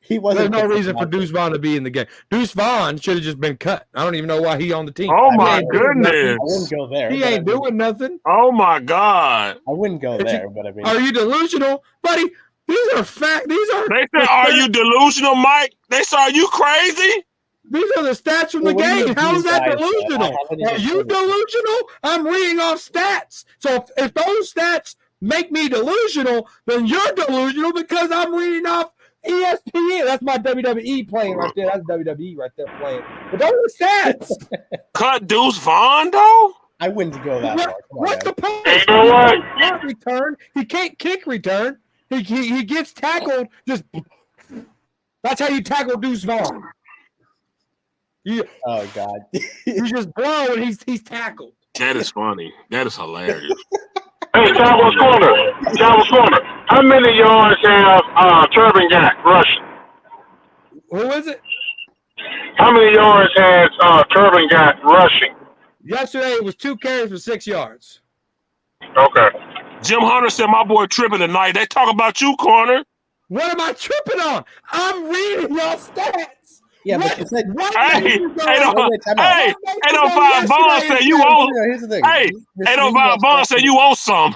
He wasn't. There's no reason for Deuce Vaughn to be in the game. Deuce Vaughn should have just been cut. I don't even know why he on the team. Oh my goodness! I wouldn't go there. He ain't doing nothing. Oh my God! I wouldn't go there, but I mean, are you delusional, buddy? These are fact. These are. They said, "Are you delusional, Mike?" They said, "Are you crazy?" These are the stats from the game. How is that delusional? Are you delusional? I'm reading off stats. So if those stats make me delusional, then you're delusional because I'm reading off ESPN. That's my WWE playing right there. That's WWE right there playing. But those are stats. Cut Deuce Vaughn, though? I wouldn't go that far. What's the point? You know what? He can't return. He can't kick return. He gets tackled. That's how you tackle Deuce Vaughn. Oh God! You just blow and he's tackled. That is funny. That is hilarious. Hey, Cowboys corner. How many yards have Turbin got rushing? Who is it? How many yards has Turbin got rushing? Yesterday it was 2 carries for 6 yards. Okay. Jim Hunter said my boy tripping tonight. They talk about you, corner. What am I tripping on? I'm reading y'all stats. Yeah, but you said, Hey, don't find Vaughn said you want. Here's the thing. Hey, don't find Vaughn said you want some.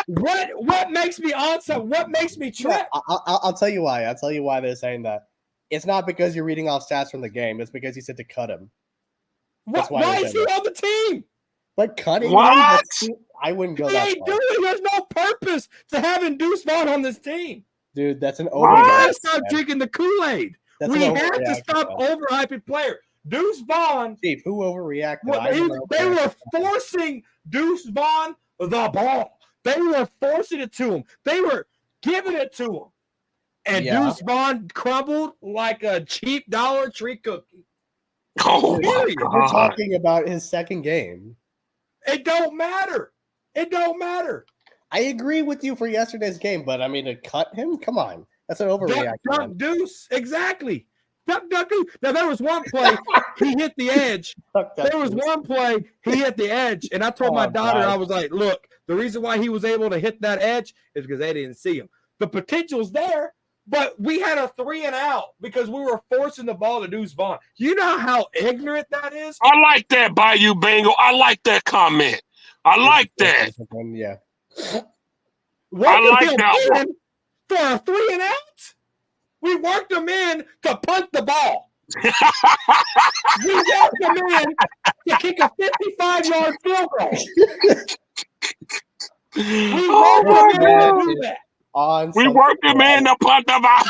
What makes me on some? What makes me trip? I'll tell you why. I'll tell you why they're saying that. It's not because you're reading off stats from the game. It's because you said to cut him. Why is he on the team? But cutting what? him, I wouldn't go He that ain't far. doing. There's no purpose to having Deuce Vaughn on this team. Dude, that's an We overreaction. gotta stop drinking the Kool-Aid. We have to stop overhyping player. Deuce Vaughn. Steve, who overreacted? They were forcing Deuce Vaughn the ball. They were forcing it to him. They were giving it to him. And Deuce Vaughn crumbled like a cheap Dollar Tree cookie. Oh, my God. We're talking about his second game. It don't matter. It don't matter. I agree with you for yesterday's game, but I mean, to cut him? Come on. That's an overreaction. Duck Deuce. Exactly. Duck Deuce. Now, there was one play, he hit the edge. There was one play, he hit the edge. And I told my daughter, I was like, look, the reason why he was able to hit that edge is because they didn't see him. The potential's there, but we had a 3-and-out because we were forcing the ball to Deuce Vaughn. You know how ignorant that is? I like that, Bayou Bengal. I like that comment. I like that. Yeah. I like that one. For a 3-and-out? We worked them in to punt the ball. We worked them in to kick a 55-yard field goal. We worked them in to do that. We worked them in to punt the ball.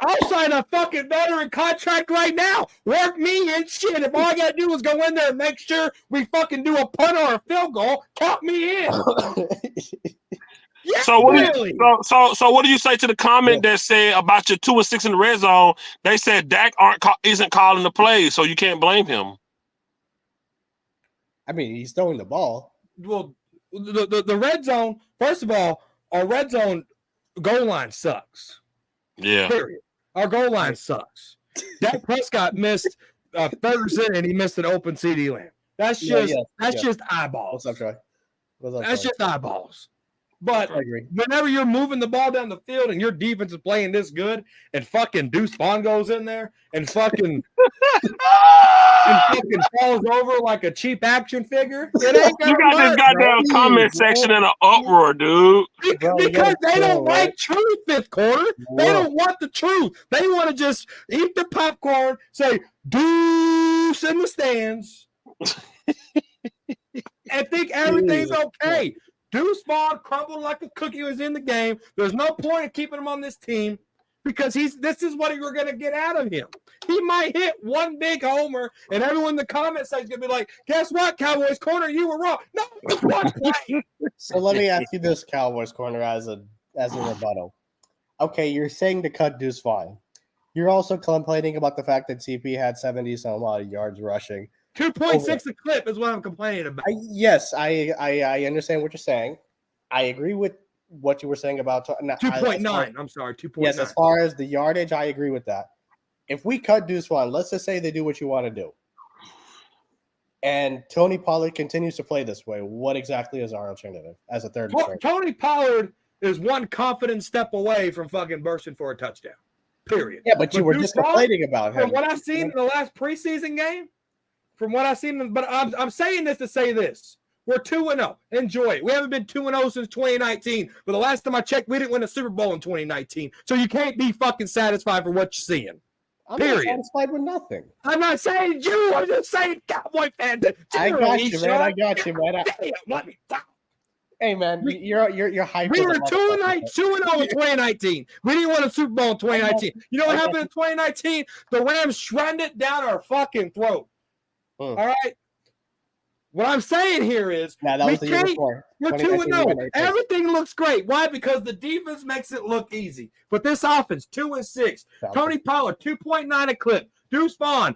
I'll sign a fucking veteran contract right now. Work me in shit. If all I gotta do is go in there and make sure we fucking do a punt or a field goal, count me in. Yeah, so what do you say to the comment that said about your 2 and 6 in the red zone? They said Dak isn't calling the plays, so you can't blame him. I mean, he's throwing the ball. Well, the red zone. First of all, our red zone goal line sucks. Yeah. Period. Our goal line sucks. Dak Prescott missed Ferguson and he missed an open CeeDee Lamb. That's just eyeballs. What's up, Troy? That's just eyeballs. But I agree. whenever you're moving the ball down the field and your defense is playing this good, and fucking Deuce Vaughn goes in there and fucking falls over like a cheap action figure, it ain't you got this goddamn comment section in an uproar, dude. Because they don't like truth this quarter. They don't want the truth. They want to just eat the popcorn, say Deuce in the stands, and think everything's okay. Deuce Vaughn crumbled like a cookie was in the game. There's no point in keeping him on this team. because this is what you're going to get out of him. He might hit one big homer, and everyone in the comments section is going to be like, guess what, Cowboys corner, you were wrong. No, it's one play. So let me ask you this, Cowboys corner, as a rebuttal. Okay, you're saying to cut Deuce Vaughn. You're also complaining about the fact that CP had 70-some odd yards rushing. 2.6 a clip is what I'm complaining about. Yes, I understand what you're saying. I agree with what you were saying about 2.9. I'm sorry, 2.9. Yes, as far as the yardage, I agree with that. If we cut Deuce Vaughn, let's just say they do what you want to do, and Tony Pollard continues to play this way, what exactly is our alternative as a third string? Tony Pollard is one confident step away from fucking bursting for a touchdown. Period. Yeah, but you were just complaining about him. From what I've seen in the last preseason game, but I'm saying this to say this. We're 2-0. Enjoy it. We haven't been 2-0 since 2019. But the last time I checked, we didn't win a Super Bowl in 2019. So you can't be fucking satisfied for what you're seeing. I'm not satisfied with nothing. I'm not saying you. I'm just saying Cowboy fan. I got you, man. I got you, man. Hey, man, you're hyped. We were 2-0 in 2019. We didn't win a Super Bowl in 2019. You know what happened in 2019? The Rams shrunted it down our fucking throat. All right? What I'm saying here is we're 2-0. Everything looks great. Why? Because the defense makes it look easy. But this offense, 2-6. Tony Pollard, 2.9 a clip. Deuce Vaughn,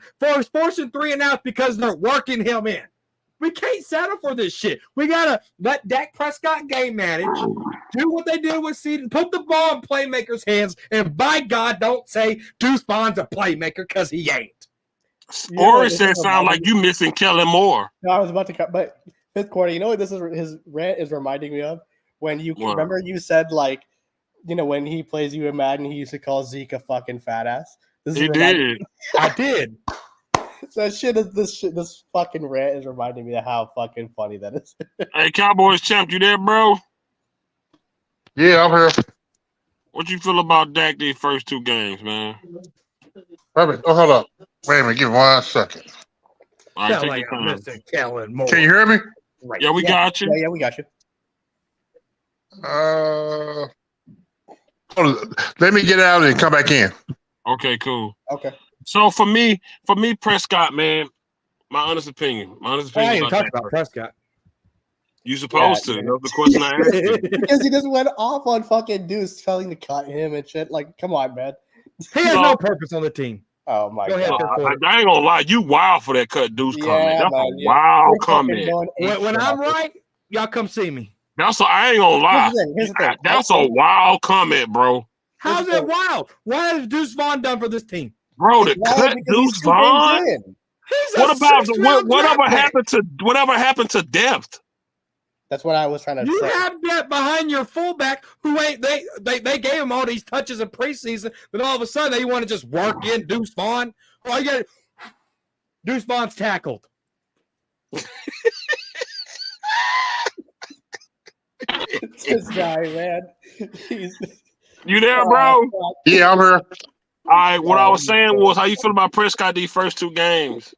forcing 3 and outs because they're working him in. We can't settle for this shit. We got to let Dak Prescott game manage, do what they do with Seaton, put the ball in playmakers' hands, and by God, don't say Deuce Vaughn's a playmaker because he ain't. Or it said sound like you missing Kellen Moore. No, I was about to cut, but fifth quarter, you know what his rant is reminding me of? When you remember you said, like, you know, when he plays you in Madden, he used to call Zeke a fucking fat ass. He did. I did. So this fucking rant is reminding me of how fucking funny that is. Hey, Cowboys champ, you there, bro? Yeah, I'm here. What you feel about Dak these first 2 games, man? Oh, hold up. Wait a minute. Give me 1 second. All right, sound like Mr. Kellen Moore. Can you hear me? Right. Yeah, we got you. Yeah, we got you. Let me get out and come back in. Okay, cool. Okay. So for me, Prescott, man, my honest opinion. I ain't talking about Prescott. You supposed to. That's the question I asked you. Because he just went off on fucking Deuce telling to cut him and shit. Like, come on, man. He has no purpose on the team. Oh my God! I ain't gonna lie, you wild for that cut Deuce comment. That's a wild comment. When I'm right, y'all come see me. I ain't gonna lie. Here's the thing. That's a wild comment, bro. How's it wild? What has Deuce Vaughn done for this team? Bro, to cut Deuce Vaughn? Whatever happened to depth? That's what I was trying to say. You have that behind your fullback who ain't they gave him all these touches in preseason, but all of a sudden they want to just work in Deuce Vaughn. Oh, you got Deuce Vaughn's tackled. This guy, man. You there, bro? Yeah, I'm here. All right, what I was saying was, how you feel about Prescott these first 2 games?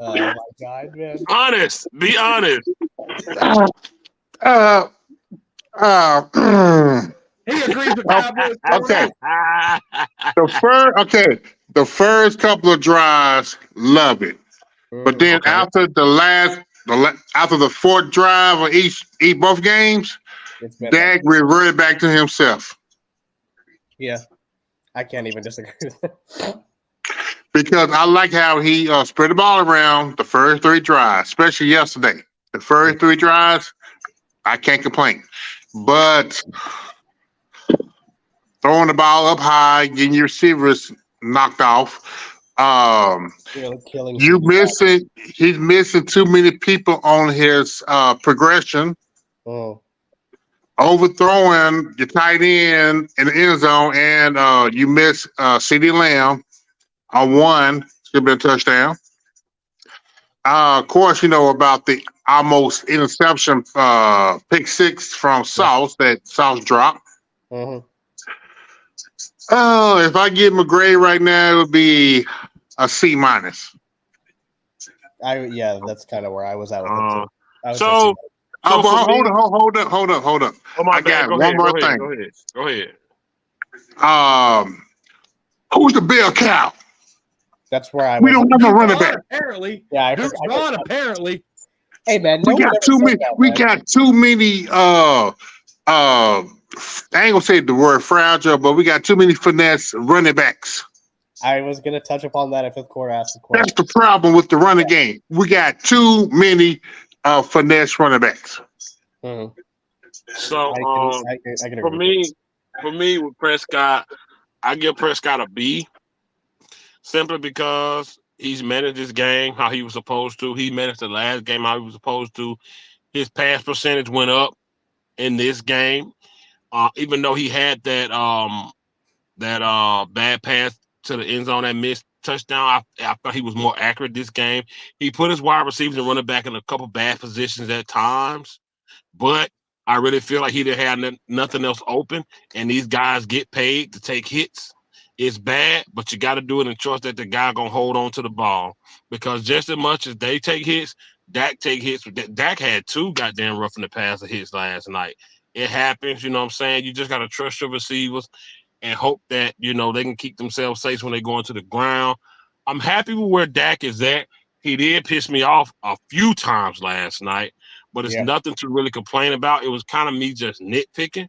Oh my God, man! Be honest. He agrees with Cowboys. Okay. The first couple of drives, love it. But then after the 4th drive of both games, Dak reverted back to himself. Yeah, I can't even disagree with that. Because I like how he spread the ball around the first 3 drives, especially yesterday. The first 3 drives, I can't complain. But throwing the ball up high, getting your receivers knocked off. He's missing too many people on his progression. Oh. Overthrowing your tight end in the end zone, and you miss CeeDee Lamb on 1, should be a touchdown. Of course, you know about the almost interception pick 6 from Sauce that Sauce dropped. Mm-hmm. If I give him a grade right now, it would be a C-. Yeah, that's kind of where I was at with him. So but for me, hold up. oh my I bad. got Go one ahead. more Go ahead. thing. Go ahead. Who's the bell cow? That's where I We was. don't have no running Gone, back. apparently. Yeah, I Duke's forgot. gone, apparently. Hey man, We no one got ever too said many. that, We man. got too many. I ain't gonna say the word fragile, but we got too many finesse running backs. I was gonna touch upon that if the court asked the That's question. the problem with the running game. We got too many finesse running backs. Mm-hmm. So I can agree with for me with Prescott, I give Prescott a B simply because he's managed this game how he was supposed to. He managed the last game how he was supposed to. His pass percentage went up in this game, even though he had that bad pass to the end zone that missed touchdown. I thought he was more accurate this game. He put his wide receivers and running back in a couple bad positions at times, but I really feel like he didn't have nothing else open, and these guys get paid to take hits. It's bad, but you got to do it and trust that the guy gonna hold on to the ball because just as much as they take hits, Dak take hits. Dak had 2 goddamn roughing the passer hits last night. It happens, you know what I'm saying? You just got to trust your receivers and hope that, they can keep themselves safe when they go into the ground. I'm happy with where Dak is at. He did piss me off a few times last night, but it's nothing to really complain about. It was kind of me just nitpicking.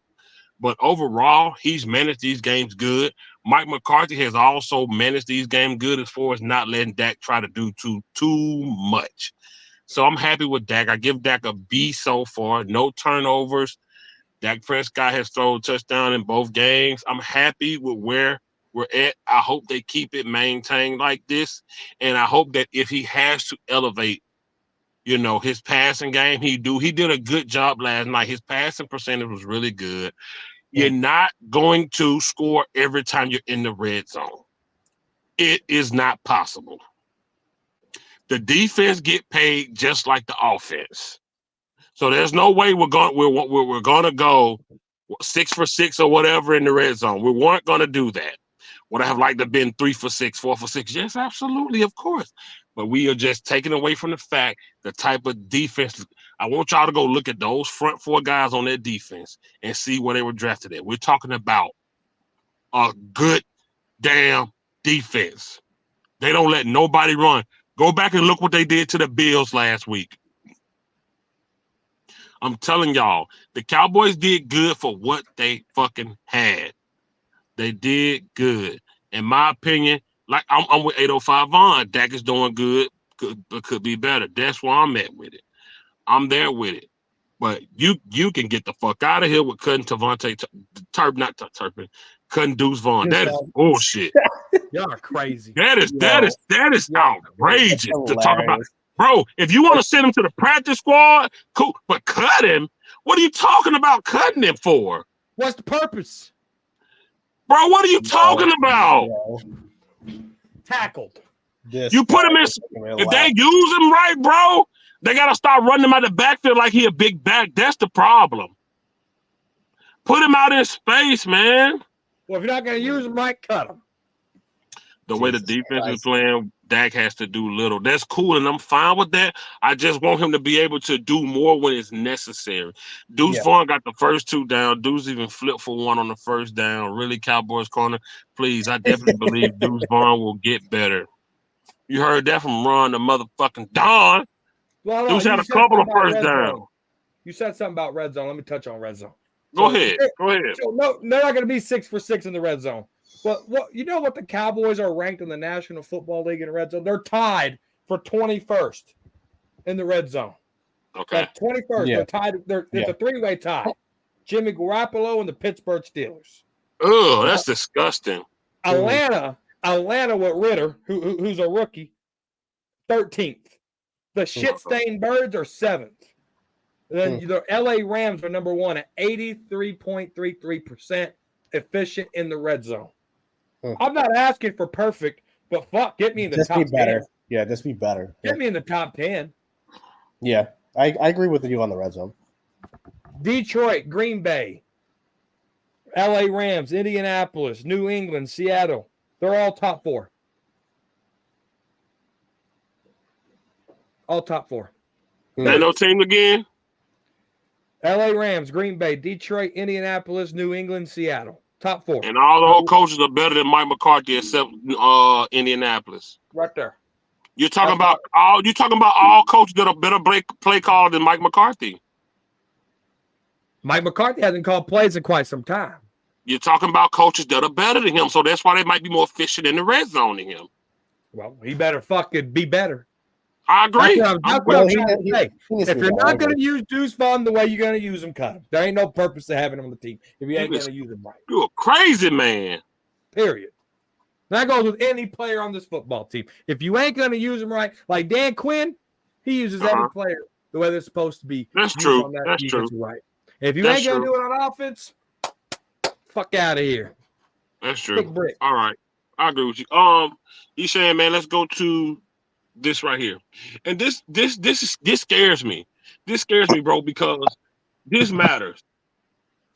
But overall, he's managed these games good. Mike McCarthy has also managed these games good as far as not letting Dak try to do too much. So I'm happy with Dak. I give Dak a B so far. No turnovers. Dak Prescott has thrown a touchdown in both games. I'm happy with where we're at. I hope they keep it maintained like this. And I hope that if he has to elevate, his passing game, he did a good job last night. His passing percentage was really good. You're not going to score every time you're in the red zone. It is not possible. The defense get paid just like the offense. So there's no way we're going to go 6 for 6 or whatever in the red zone. We weren't going to do that. Would I have liked to have been 3 for 6, 4 for 6? Yes, absolutely, of course. But we are just taking away from the fact the type of defense. I want y'all to go look at those front 4 guys on their defense and see where they were drafted at. We're talking about a good damn defense. They don't let nobody run. Go back and look what they did to the Bills last week. I'm telling y'all, the Cowboys did good for what they fucking had. They did good. In my opinion, like I'm with 805 Vaughn. Dak is doing good, but could be better. That's where I'm at with it. I'm there with it. But you can get the fuck out of here with cutting Devontae Turpin, cutting Deuce Vaughn. That is bullshit. Y'all are crazy. That is outrageous to talk about. Bro, if you want to send him to the practice squad, cool. But cut him? What are you talking about cutting him for? What's the purpose? Bro, what are you talking about? Tackled. You put him in. If they use him right, bro, they got to start running him out the backfield like he a big back. That's the problem. Put him out in space, man. Well, if you're not going to use him right, cut him. The way the defense is playing, Dak has to do little. That's cool, and I'm fine with that. I just want him to be able to do more when it's necessary. Deuce Vaughn got the first 2 down. Deuce even flipped for 1 on the first down. Really, Cowboys corner, please. I definitely believe Deuce Vaughn will get better. You heard that from Ron, the motherfucking Don. Well, Deuce had a couple of first downs. You said something about red zone. Let me touch on red zone. Go ahead. So no, they're not going to be 6 for 6 in the red zone. But you know what the Cowboys are ranked in the National Football League in the red zone? They're tied for 21st in the red zone. Okay. Like 21st. Yeah. They're tied. It's a 3-way tie. Jimmy Garoppolo and the Pittsburgh Steelers. Oh, that's disgusting. Atlanta with Ritter, who's a rookie, 13th. The shit-stained Birds are 7th. Then the LA Rams are number 1 at 83.33% efficient in the red zone. I'm not asking for perfect, but fuck, get me in the top 10. Just be better. Yeah, just be better. Get me in the top 10. Yeah, I agree with you on the red zone. Detroit, Green Bay, LA Rams, Indianapolis, New England, Seattle. They're all top 4. All top 4. Ain't no team again? LA Rams, Green Bay, Detroit, Indianapolis, New England, Seattle. Top 4. And all the old coaches are better than Mike McCarthy except Indianapolis. Right there. You're talking about all coaches that are better play caller than Mike McCarthy. Mike McCarthy hasn't called plays in quite some time. You're talking about coaches that are better than him, so that's why they might be more efficient in the red zone than him. Well, he better fucking be better. I agree. That's what I'm trying to say. If you're not going to use Deuce Vaughn the way you're going to use him, cut him. There ain't no purpose to having him on the team if you ain't going to use him right. You're a crazy man. Period. That goes with any player on this football team. If you ain't going to use him right, like Dan Quinn, he uses every player the way they're supposed to be. That's true. That's true. Right. If you ain't going to do it on offense, fuck out of here. That's true. All right. I agree with you. You saying, man, let's go to this right here. And this scares me. This scares me, bro, because this matters.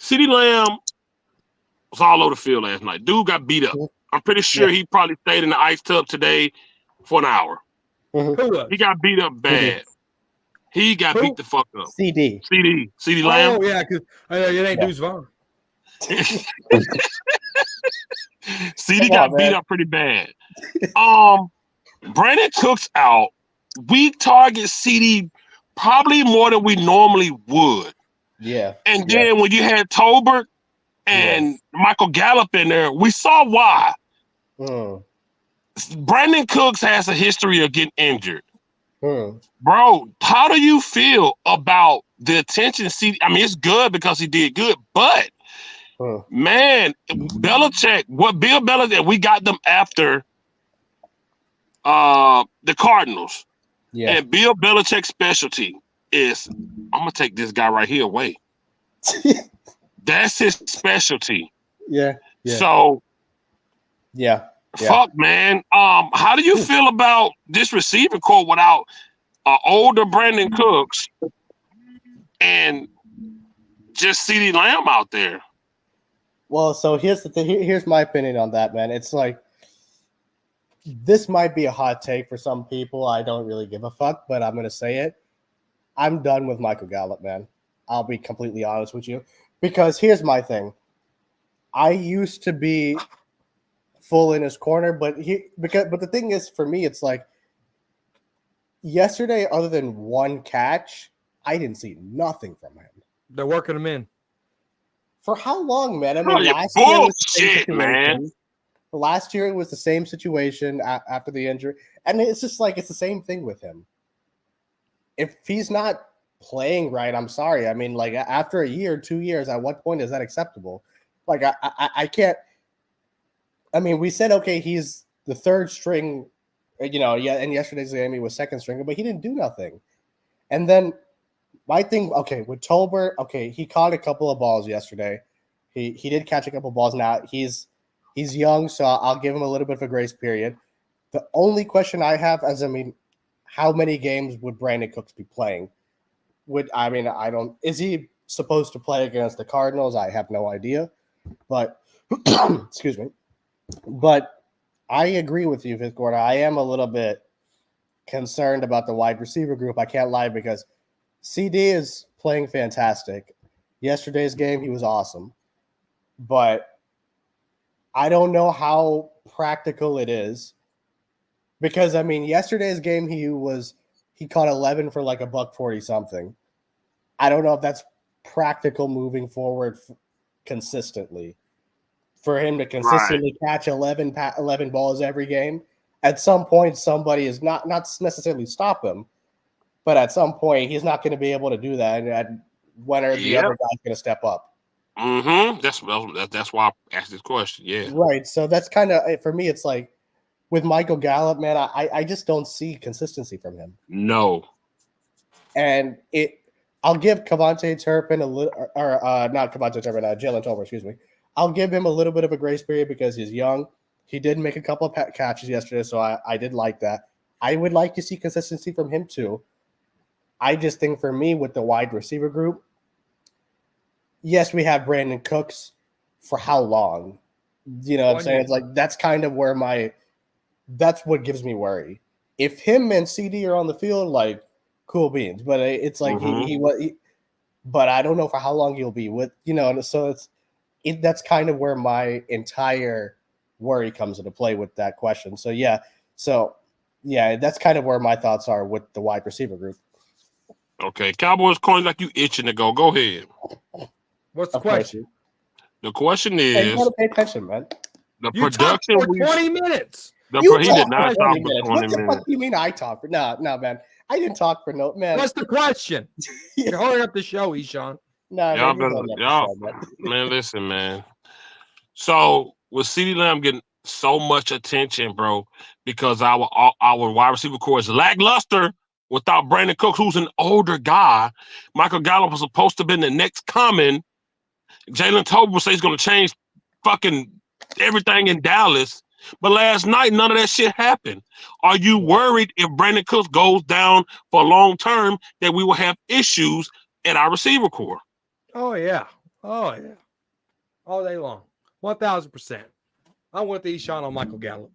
CeeDee Lamb was all over the field last night. Dude got beat up. I'm pretty sure he probably stayed in the ice tub today for an hour. He got beat up bad. He got beat the fuck up. CD Lamb. Oh, yeah, because it ain't Deuce Vaughn. CD got beat up pretty bad. Brandon Cooks out. We target CD probably more than we normally would. Yeah. And then when you had Tolbert and Michael Gallup in there, we saw why. Brandon Cooks has a history of getting injured. Bro, how do you feel about the attention CD? I mean, it's good because he did good, but man, Belichick, Bill Belichick, we got them after the Cardinals. Yeah. And Bill Belichick's specialty is, I'm going to take this guy right here away. That's his specialty. Yeah. So, fuck, man. How do you feel about this receiver core without older Brandon Cooks and just CeeDee Lamb out there? Well, so here's the thing. Here's my opinion on that, man. It's like, this might be a hot take for some people. I don't really give a fuck, but I'm going to say it. I'm done with Michael Gallup, man. I'll be completely honest with you. Because here's my thing. I used to be full in his corner, but the thing is, for me, it's like, yesterday, other than one catch, I didn't see nothing from him. They're working him in. For how long, man? I mean, last year it was the same situation after the injury, and it's just like it's the same thing with him. If he's not playing right, I'm sorry. I mean, like after a year, 2 years, at what point is that acceptable? Like I can't. I mean, we said okay, he's the third string, and yesterday's game he was second string, but he didn't do nothing. And then my thing, okay, with Tolbert, okay, he caught a couple of balls yesterday. He did catch a couple of balls. Now he's young, so I'll give him a little bit of a grace period. The only question I have is, how many games would Brandon Cooks be playing? Is he supposed to play against the Cardinals? I have no idea. But excuse me. But I agree with you, Fifth Quarter. I am a little bit concerned about the wide receiver group. I can't lie, because CD is playing fantastic. Yesterday's game, he was awesome. But I don't know how practical it is, because yesterday's game he caught 11 for like $140 something. I don't know if that's practical moving forward consistently for him to consistently catch 11 balls every game. At some point, somebody is not necessarily stop him, but at some point he's not going to be able to do that. And when are the other guys going to step up? That's why I asked this question. Yeah. Right. So that's kind of, for me, it's like with Michael Gallup, man, I just don't see consistency from him. No. And I'll give Kevontae Turpin a little, or not Kevontae Turpin, Jalen Tolbert, excuse me. I'll give him a little bit of a grace period because he's young. He did make a couple of catches yesterday, so I did like that. I would like to see consistency from him too. I just think for me, with the wide receiver group, yes, we have Brandon Cooks. For how long? You know what I'm saying? It's like that's kind of where that's what gives me worry. If him and CD are on the field, like, cool beans. But it's like but I don't know for how long he'll be with, so that's kind of where my entire worry comes into play with that question. So that's kind of where my thoughts are with the wide receiver group. Okay, Cowboys coins like you itching to go. Go ahead. What's the question? The question Hey, you is, gotta pay attention, man. the You talked production for 20 minutes. He did not talk for 20 minutes. What the fuck do you mean I talk for? No, man. I didn't talk for no man. What's the question? You're holding up the show, Eshaun. Nah, man, listen, man. So with CeeDee Lamb getting so much attention, bro, because our wide receiver core is lackluster without Brandon Cooks, who's an older guy. Michael Gallup was supposed to have been the next coming. Jalen Tolbert says he's going to change fucking everything in Dallas. But last night, none of that shit happened. Are you worried if Brandon Cooks goes down for long term that we will have issues at our receiver core? Oh, yeah. All day long. 1,000%. I'm with Eshaun on Michael Gallup.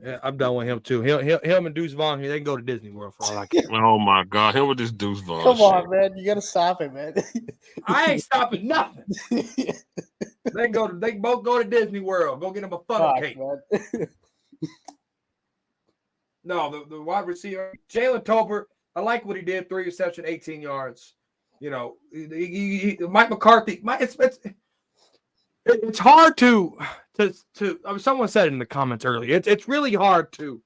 Yeah, I'm done with him too. Him and Deuce Vaughn here, they can go to Disney World for all I care. Oh my God, him with this Deuce Vaughn. Come on, man, you gotta stop it, man. I ain't stopping nothing. They both go to Disney World. Go get them a funnel cake. No, the wide receiver, Jalen Tolbert. I like what he did. 3 reception, 18 yards. Mike McCarthy. It's hard to. Someone said in the comments earlier. It's really hard to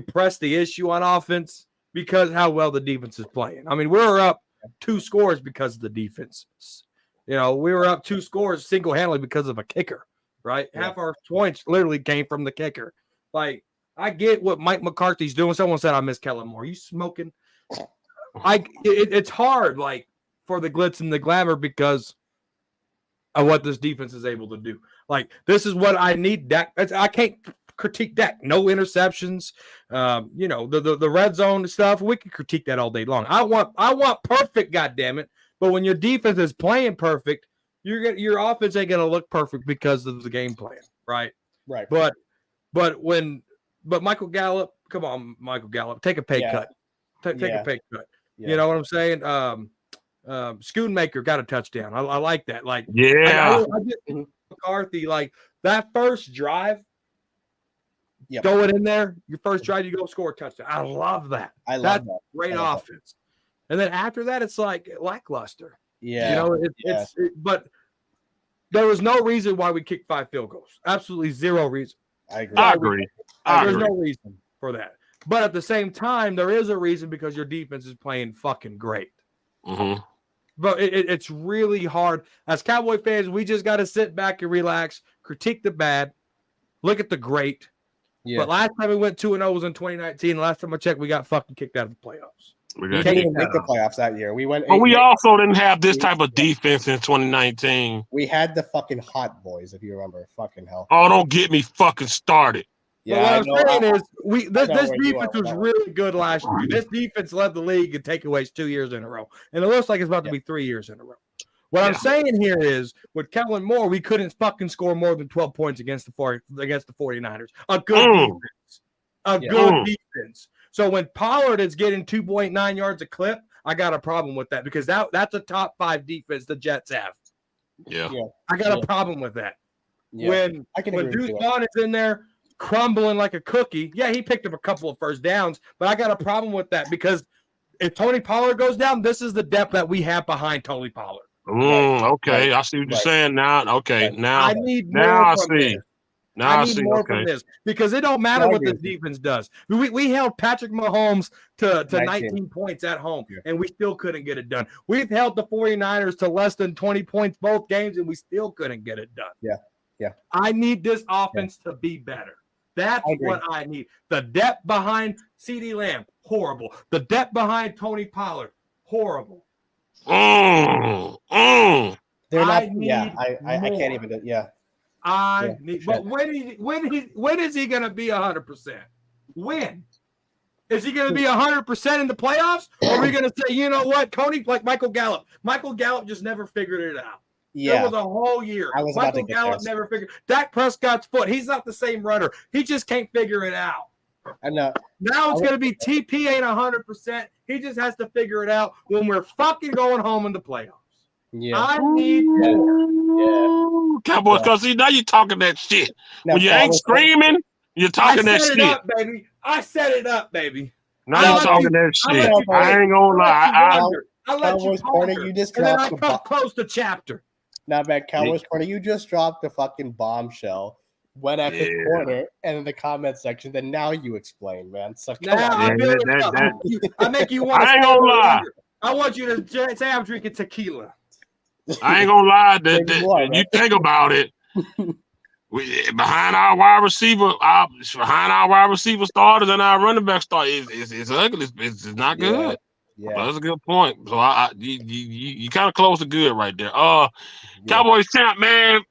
press the issue on offense because how well the defense is playing. I mean, we're up 2 scores because of the defense. We were up 2 scores single-handedly because of a kicker, right? Yeah. Half our points literally came from the kicker. Like, I get what Mike McCarthy's doing. Someone said I miss Kellen Moore. Are you smoking? It's hard, like, for the glitz and the glamour because of what this defense is able to do. Like, this is what I need. Dak. I can't critique Dak. No interceptions. The red zone stuff. We can critique that all day long. I want perfect. Goddammit. But when your defense is playing perfect, your offense ain't gonna look perfect because of the game plan, right? Right. But Michael Gallup, come on, Michael Gallup, take a pay cut. Take a pay cut. Yeah. You know what I'm saying? Schoonmaker got a touchdown. I like that. Like, yeah, I get McCarthy, like that first drive, going in there, your first drive, you go score a touchdown. I love that. That's great offense. And then after that, it's like lackluster. Yeah. But there was no reason why we kicked 5 field goals. Absolutely zero reason. I agree. There's no reason for that. But at the same time, there is a reason because your defense is playing fucking great. Mm-hmm. But it's really hard. As Cowboy fans, we just got to sit back and relax, critique the bad, look at the great. Yeah. But last time we went 2-0 was in 2019. Last time I checked, we got fucking kicked out of the playoffs. We didn't even make the playoffs that year. We went. But we also didn't have this type of defense in 2019. We had the fucking hot boys, if you remember. Fucking hell. Oh, don't get me fucking started. Yeah, what I'm saying is this defense was really good last year. This defense led the league in takeaways 2 years in a row. And it looks like it's about to be 3 years in a row. What I'm saying here is with Kellen Moore, we couldn't fucking score more than 12 points against the 49ers. A good defense. Good defense. So when Pollard is getting 2.9 yards a clip, I got a problem with that because that's a top 5 defense the Jets have. Yeah. I got a problem with that. Yeah. When Deuce Vaughn is in there crumbling like a cookie, he picked up a couple of first downs, but I got a problem with that because if Tony Pollard goes down, this is the depth that we have behind Tony Pollard. Okay, I see what you're saying now. Okay, now I need more from this. Now I need more from this because it don't matter what this defense does. We held Patrick Mahomes to 19 points at home, and we still couldn't get it done. We've held the 49ers to less than 20 points both games, and we still couldn't get it done. Yeah. I need this offense to be better. That's what I need. The depth behind CeeDee Lamb, horrible. The depth behind Tony Pollard, horrible. They're not. I can't even. But when is he going to be 100%? When? Is he going to be 100% in the playoffs? Or are we going to say, you know what, Tony, like Michael Gallup? Michael Gallup just never figured it out. Yeah. There was a whole year. Michael Gallup never figured. Dak Prescott's foot, he's not the same runner. He just can't figure it out. And now it's going to be TP ain't 100%. He just has to figure it out when we're fucking going home in the playoffs. Yeah, I need more. Cowboys, because see, now you're talking that shit. Now, when you ain't screaming, you're talking that shit. I set it up, baby. Now you're talking that shit. I ain't gonna lie. I let Cowboys you Corner, you just dropped and then I close the chapter. Now, man, Cowboys Corner, you just dropped the fucking bombshell. Went at his corner and in the comment section. Then now you explain, man. So I make you want to. I ain't gonna lie. I want you to say I'm drinking tequila. I ain't gonna lie. You think about it. Behind our wide receiver starters and our running back starters, it's ugly. It's not good. Yeah, that's a good point. So you kind of close to good right there. Cowboys champ, man.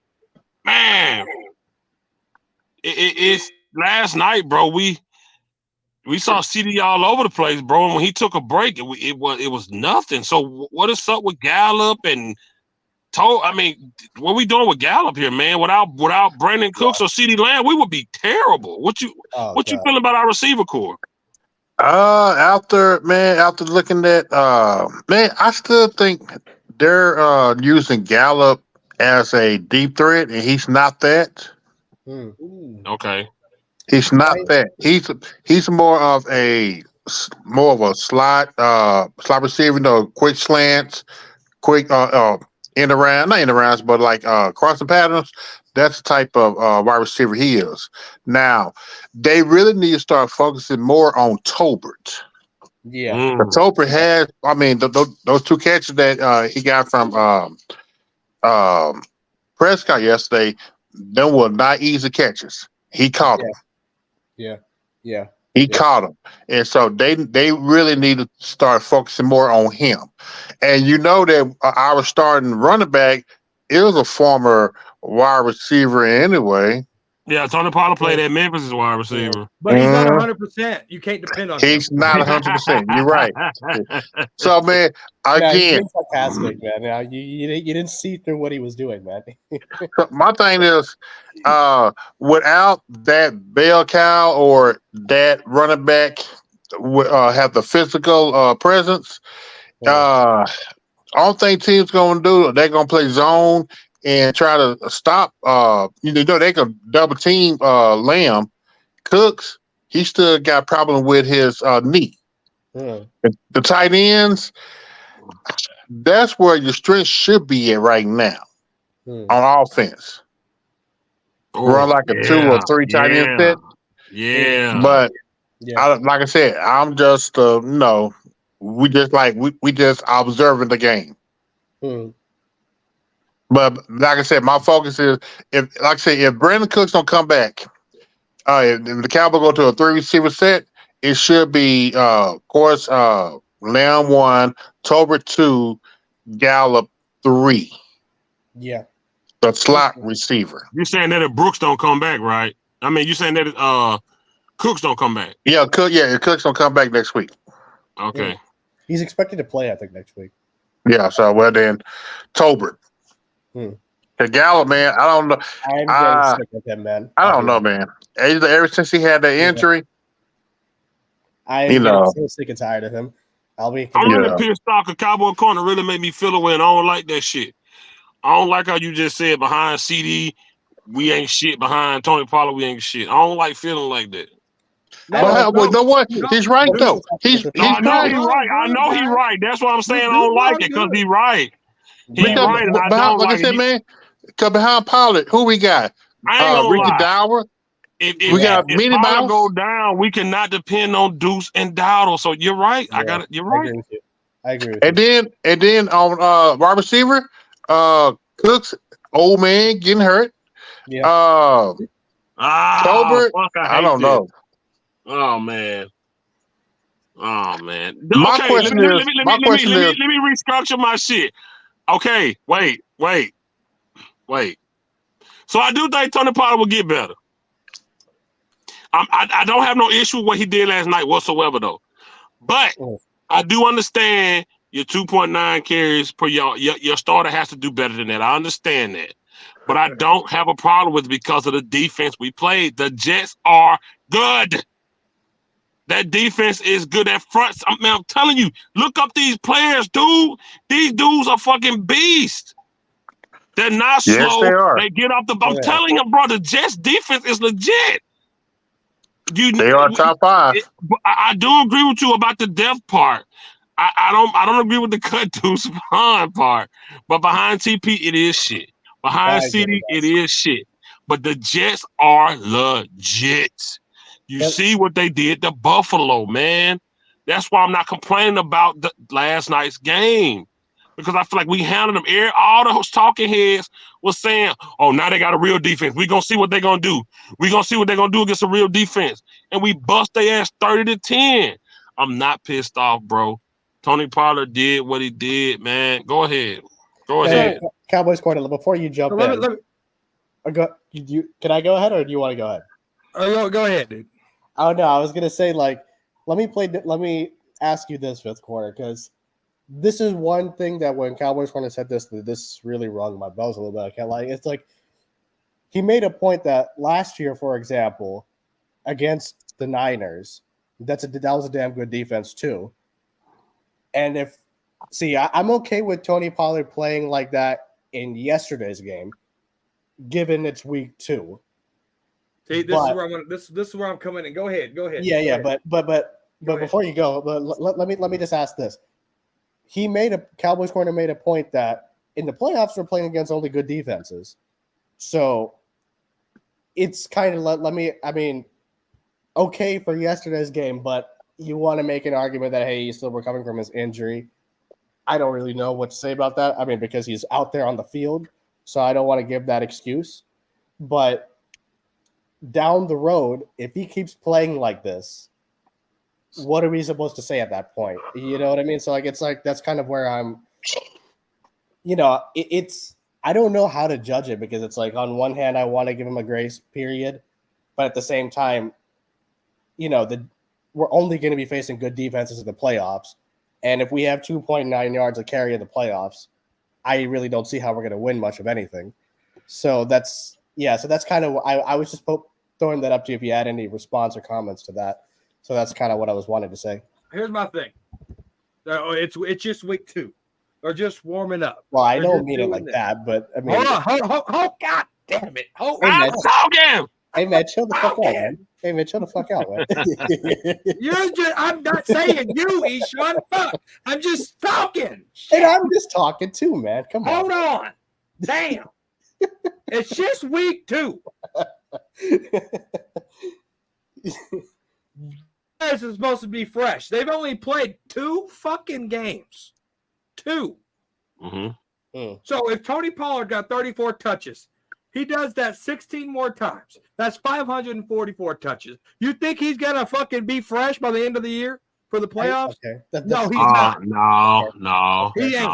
It's last night, bro. We saw CD all over the place, bro. And when he took a break, it was nothing. So what is up with Gallup and? What we doing with Gallup here, man? Without Brandon Cooks or CeeDee Lamb, we would be terrible. What you feeling about our receiver core? After looking at I still think they're using Gallup as a deep threat, and he's not that. Okay, he's not that. He's more of a slot receiver, quick slants, quick not in the rounds, but like crossing patterns. That's the type of wide receiver he is. Now, they really need to start focusing more on Tolbert. Yeah. Tolbert has, those two catches that he got from Prescott yesterday, them were not easy catches. He caught them. Yeah. He caught them. And so they really need to start focusing more on him. And you know that our starting running back is a former wide receiver anyway. Yeah, Tony Pollard played at Memphis as wide receiver. But he's not 100%. You can't depend on him. He's not 100%. You're right. So, man, again. Fantastic, man. Now, you didn't see through what he was doing, man. My thing is, without that bell cow or that running back have the physical presence, I don't think teams going to do it. They're going to play zone and try to stop. They can double team Lamb. Cooks, he still got a problem with his knee. The tight ends, that's where your strength should be at right now on offense. Run like a 2 or 3 tight end set. Yeah. But like I said, I'm just we just observing the game. But like I said, my focus is if Brandon Cooks don't come back, if the Cowboys go to a 3 receiver set, it should be of course Lamb 1, Tolbert 2, Gallup 3. Yeah. The slot receiver. You're saying that if Brooks don't come back, right? I mean, you're saying that if Cooks don't come back. Yeah, if Cooks don't come back next week. Okay. Yeah. He's expected to play, I think, next week. Yeah, so then Tolbert. The Gallup, man, I don't know. I'm getting sick with him, man. I don't know, man. Ever since he had that injury, I'm getting so sick and tired of him. I'm really pissed off because Cowboy Corner really made me feel away, and I don't like that shit. I don't like how you just said behind CD, we ain't shit. Behind Tony Pollard, we ain't shit. I don't like feeling like that. But you know what? He's right, though. He's right. I know he's right. That's what I'm saying. I don't like it because he's right. He's right, and I don't like it. Man, because behind Pollard, who we got? Ricky Dowler. If we got Minnie Mouse go down, we cannot depend on Deuce and Dowdle. So you're right. Yeah, you're right. I agree with you. And then on wide receiver, Cooks, old man getting hurt. Yeah. Tolbert, I don't know. Oh man. My question is, let me restructure my shit. Okay, wait. So I do think Tony Pollard will get better. I don't have no issue with what he did last night whatsoever, though. But I do understand your 2.9 carries per yard. Your starter has to do better than that. I understand that. But I don't have a problem with it because of the defense we played. The Jets are good. That defense is good at front. I'm telling you, look up these players, dude. These dudes are fucking beasts. They're not slow. They are. They get off the. I'm telling you, bro, the Jets defense is legit. They are top 5. I do agree with you about the depth part. I don't agree with the cut Deuce Vaughn part. But behind TP, it is shit. Behind CD, it is shit. But the Jets are legit. You see what they did to Buffalo, man. That's why I'm not complaining about the last night's game. Because I feel like we handled them. All those talking heads was saying, oh, now they got a real defense. We're going to see what they're going to do. We're going to see what they're going to do against a real defense. And we bust their ass 30-10. I'm not pissed off, bro. Tony Pollard did what he did, man. Go ahead. Cowboys corner, before you jump in. Can I go ahead or do you want to go ahead? Go ahead, dude. Oh, no, I was going to say, like, let me ask you this, fifth quarter, because this is one thing that when Cowboys corner said this really rung my bells a little bit. I can't lie. It's like he made a point that last year, for example, against the Niners, that was a damn good defense too. And I'm okay with Tony Pollard playing like that in yesterday's game, given it's week 2. See, this is where I'm coming in. Go ahead. Yeah. But before you go, let me just ask this. Cowboys corner made a point that in the playoffs we're playing against only good defenses. So it's kind of okay for yesterday's game, but you want to make an argument that, hey, he's still recovering from his injury. I don't really know what to say about that. I mean, because he's out there on the field, so I don't want to give that excuse. But down the road, if he keeps playing like this, what are we supposed to say at that point? You know what I mean? So that's kind of where I'm, I don't know how to judge it, because it's like, on one hand, I want to give him a grace period, but at the same time, we're only going to be facing good defenses in the playoffs. And if we have 2.9 yards of carry in the playoffs, I really don't see how we're going to win much of anything. So that's kind of, I was just throwing that up to you if you had any response or comments to that. So that's kind of what I was wanting to say. Here's my thing. It's just week 2. They're just warming up. Well, I don't mean it like that, but I mean, hold on. God damn it. I'm talking. Hey, man, chill the fuck out, man. Hey, man, chill the fuck out, man. I'm not saying you, Eshaun. Fuck. I'm just talking. And I'm just talking too, man. Come on. Hold on. Damn. It's just week 2. This is supposed to be fresh. They've only played 2 fucking games. 2. Mm-hmm. So if Tony Pollard got 34 touches, he does that 16 more times. That's 544 touches. You think he's gonna fucking be fresh by the end of the year for the playoffs? Okay. No, he's not. No. He ain't.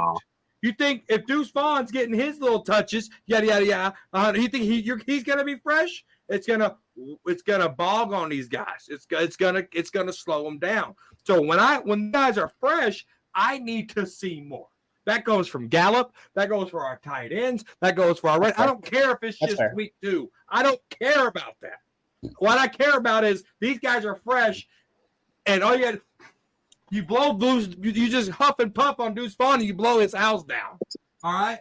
You think if Deuce Vaughn's getting his little touches, yada yada yada, you think he's gonna be fresh? It's gonna bog on these guys. It's gonna slow them down. So when guys are fresh, I need to see more. That goes from Gallup. That goes for our tight ends. That goes for our I don't care if it's just week 2. I don't care about that. What I care about is these guys are fresh, and all you blow Deuce, you just huff and puff on Deuce Vaughn, and you blow his house down. All right.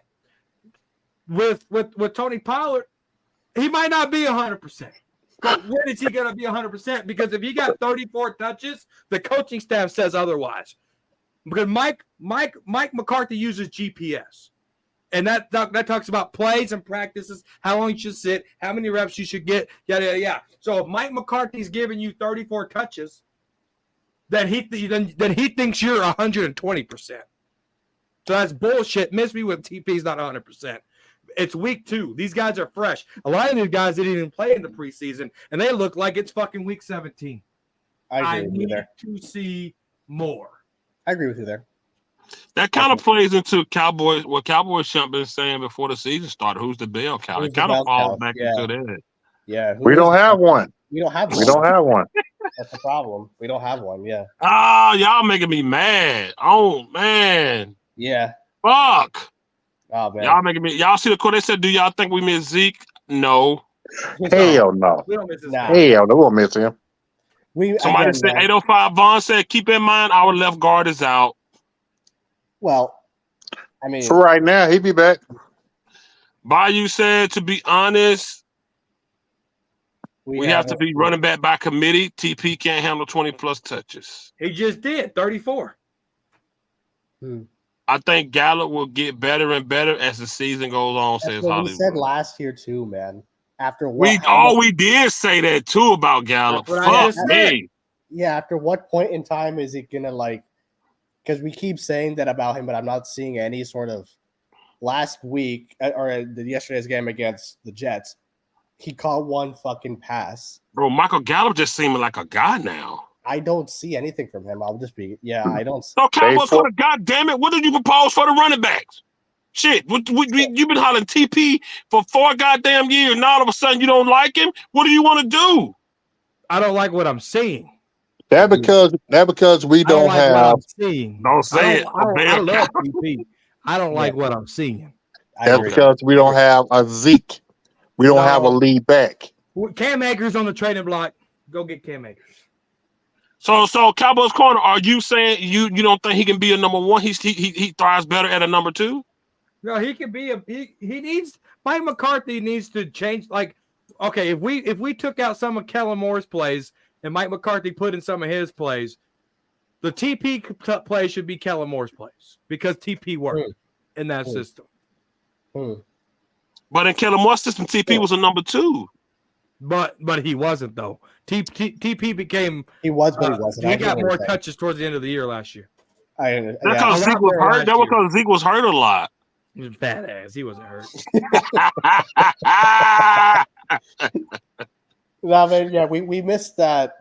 With Tony Pollard, he might not be 100%. But when is he going to be 100%? Because if he got 34 touches, the coaching staff says otherwise. Because Mike McCarthy uses GPS, and that talks about plays and practices, how long you should sit, how many reps you should get, yada yada yada. So if Mike McCarthy's giving you 34 touches, then he thinks you're 120%. So that's bullshit. Miss me with TP's not 100%. It's week 2. These guys are fresh. A lot of these guys didn't even play in the preseason, and they look like it's fucking week 17. I need to see more. I agree with you there. That kind of plays into Cowboys. What Cowboys should have been saying before the season started. Who's the bell cow? It kind of falls back into that. Yeah, we don't have one. We don't have one. We don't have one. That's the problem. We don't have one. Yeah. Oh, y'all making me mad. Oh man. Yeah. Fuck. Oh man. Y'all making me. Y'all see the quote? They said, "Do y'all think we miss Zeke?" No. Hell no. We don't miss this nah. guy. Hell no. We won't miss him. Somebody said 805. Vaughn said, keep in mind our left guard is out. Well, I mean, for right now, he'll be back. Bayou said, to be honest, we have to be running back by committee. TP can't handle 20-plus touches. He just did 34. I think Gallup will get better and better as the season goes on, says Hollywood. We said last year too, man. After what? We did say that too about Gallup. Fuck me. Yeah, after what point in time is it gonna because we keep saying that about him, but I'm not seeing any sort of last week or yesterday's game against the Jets. He caught one fucking pass. Bro, Michael Gallup just seeming like a god now. I don't see anything from him. I'll just be, I don't see. No, Cowboys, God damn it. What did you propose for the running backs? Shit, you've been hollering TP for 4 goddamn years. Now all of a sudden you don't like him? What do you want to do? I don't like what I'm seeing. That because we don't have. What I'm seeing. Don't say it. I love TP. I don't like what I'm seeing. That's because we don't have a Zeke. We don't have a lead back. Cam Akers on the trading block. Go get Cam Akers. So Cowboys corner, are you saying you don't think he can be a number one? He thrives better at a number 2? No, he can be he needs Mike McCarthy needs to change. Like, okay, if we took out some of Kellen Moore's plays and Mike McCarthy put in some of his plays, the TP play should be Kellen Moore's plays because TP worked in that system. But in Kellen Moore's system, TP was a number 2. But he wasn't though. TP became he was, but he wasn't. He got more touches towards the end of the year last year. That's because Zeke was hurt. That was because Zeke was hurt a lot. He was badass. He wasn't hurt. No, man, yeah, we missed that.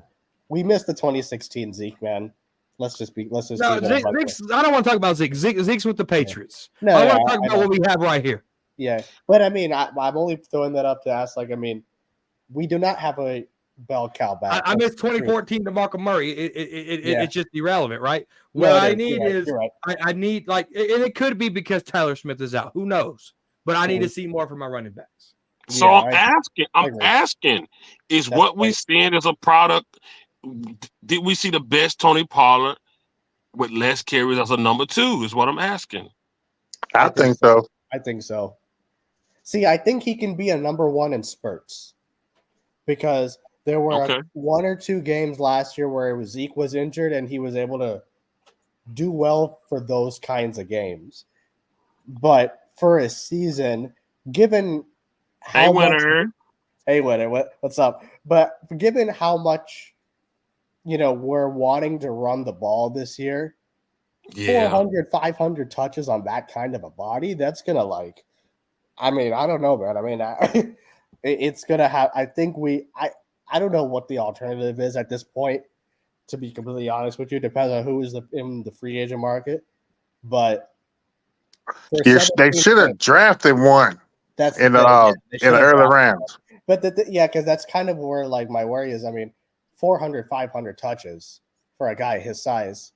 We missed the 2016 Zeke, man. Let's just. No, Zeke's, I don't want to talk about Zeke. Zeke's with the Patriots. No, I want to talk about what we have right here. Yeah, but I mean, I'm only throwing that up to ask. Like, I mean, we do not have a bell cow back. I missed 2014 to DeMarco Murray. It's just irrelevant, right? What I need is I need and it could be because Tyler Smith is out. Who knows? But I need to see more from my running backs. So I'm asking, is what we seeing as a product? Did we see the best Tony Pollard with less carries as a number 2? Is what I'm asking. I think so. I think so. See, I think he can be a number 1 in spurts because there were 1 or 2 games last year where Zeke was injured and he was able to do well for those kinds of games. But for a season, given how Hey, winner, what's up? But given how much, we're wanting to run the ball this year, 400, 500 touches on that kind of a body, that's going to I don't know, man. I mean, it's going to have, I think I don't know what the alternative is at this point, to be completely honest with you. Depends on who is in the free agent market. But they should have drafted one in the early rounds. But because that's kind of where my worry is. I mean, 400, 500 touches for a guy his size.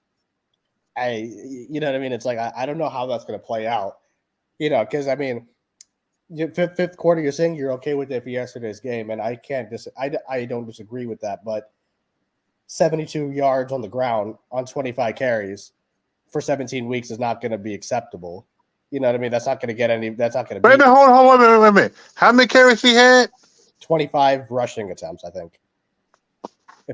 You know what I mean? It's I don't know how that's going to play out. Because I mean, fifth quarter, you're saying you're okay with it for yesterday's game, and I don't disagree with that. But 72 yards on the ground on 25 carries for 17 weeks is not going to be acceptable. You know what I mean? That's not going to get any. That's not going to. Wait a minute. How many carries he had? 25 rushing attempts, I think.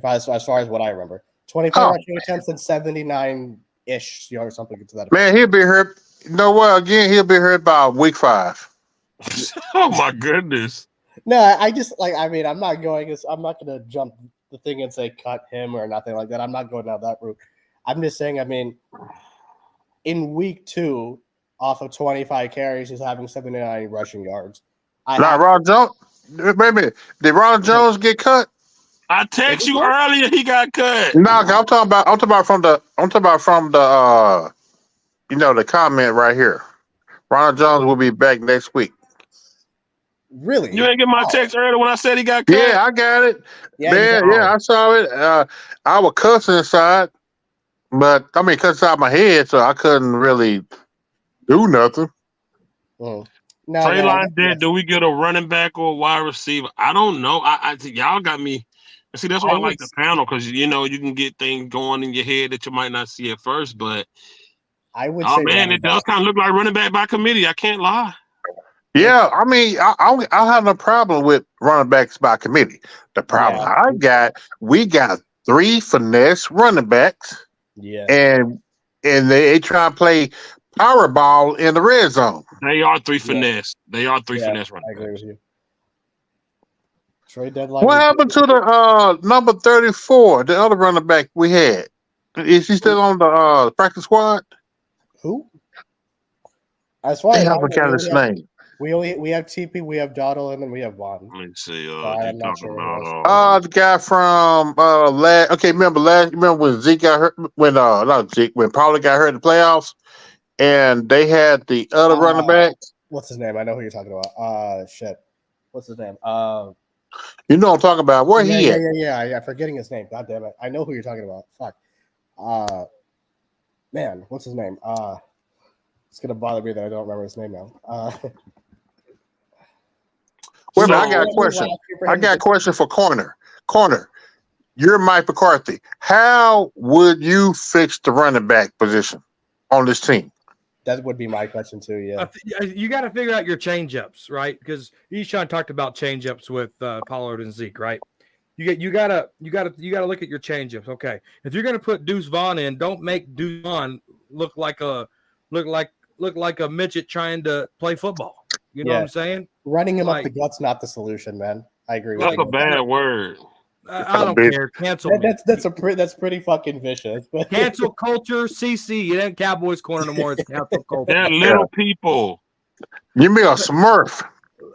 As far as what I remember, 25 rushing attempts and 79-ish or something to that. Man, he'll be hurt. You know what? Again, he'll be hurt by week 5. Oh my goodness! No, I just I'm not going to jump the thing and say cut him or nothing like that. I'm not going down that route. I'm just saying. I mean, in week 2, off of 25 carries, he's having 79 rushing yards. Ron Jones. Wait a minute. Did Ron Jones get cut? I text you earlier. He got cut. No, I'm talking about from the the comment right here. Ron Jones will be back next week. Really? You didn't get my text earlier when I said he got cut? Yeah, I got it. Yeah, I saw it. I was cussing inside, but cussing out my head, so I couldn't really do nothing. Trey Line dead. Do we get a running back or a wide receiver? I don't know. I think y'all got me See, that's why I like the panel because you can get things going in your head that you might not see at first. But I would say, man, it does kind of look like running back by committee. I can't lie. Yeah, I mean, I have no problem with running backs by committee. The problem we got 3 finesse running backs. Yeah, and they try to play Powerball in the red zone. They are 3 finesse. They are 3 finesse running backs. I agree with you. Trade deadline. What happened to the number 34, the other running back we had? Is he still on the practice squad? Who? As far as I forgot his name. We have TP, we have Dottle, and then we have Vaughn. Let me see. I'm not sure about the guy from remember when Zeke got hurt when Paula got hurt in the playoffs, and they had the other running back. What's his name? I know who you're talking about. Shit. What's his name? You know what I'm talking about. Where he at? Yeah. I'm forgetting his name. God damn it. I know who you're talking about. Fuck. Man, what's his name? It's gonna bother me that I don't remember his name now. Wait a minute, I got a question. I got a question for Corner. Corner, you're Mike McCarthy. How would you fix the running back position on this team? That would be my question too. Yeah, you got to figure out your change-ups, right? Because Eshaun talked about change-ups with Pollard and Zeke, right? You gotta look at your change-ups. Okay, if you're gonna put Deuce Vaughn in, don't make Deuce Vaughn look like a midget trying to play football. You know what I'm saying? Running him up the gut's not the solution, man. I agree with you. That's a bad word. I don't care. Cancel. That's pretty fucking vicious. Cancel culture, CC. It ain't Cowboys corner no more. It's cancel culture. They're little people. You mean a Smurf?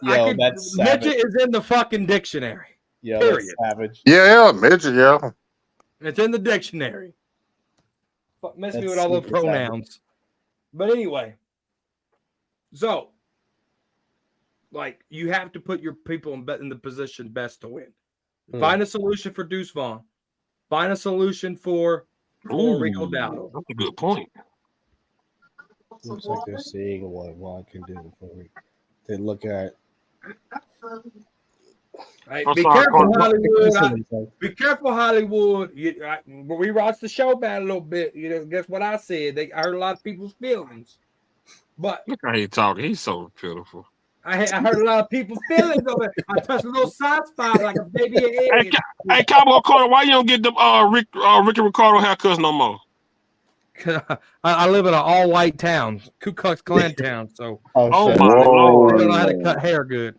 That's savage. Midget is in the fucking dictionary. Yeah, period. That's savage. Yeah, midget. Yeah, it's in the dictionary. Fuck, mess me with all those pronouns. Savage. But anyway, so you have to put your people in the position best to win. Find a solution for Deuce Vaughn. Find a solution for Rico Dowdle. That's a good point. Looks like they're seeing what Vaughn can do before they look at. Right, be careful, Hollywood. Be careful, Hollywood. We watched the show back a little bit. Guess what I said? I hurt a lot of people's feelings. But look how he talking. He's so beautiful. I heard a lot of people's feelings over it. I touched a little soft spot like a baby egg. Hey, Cowboy Carter, why you don't get the Ricky Ricardo haircuts no more? I live in an all-white town, Ku Klux Klan town. So, oh my Lord, I don't know how to cut hair good.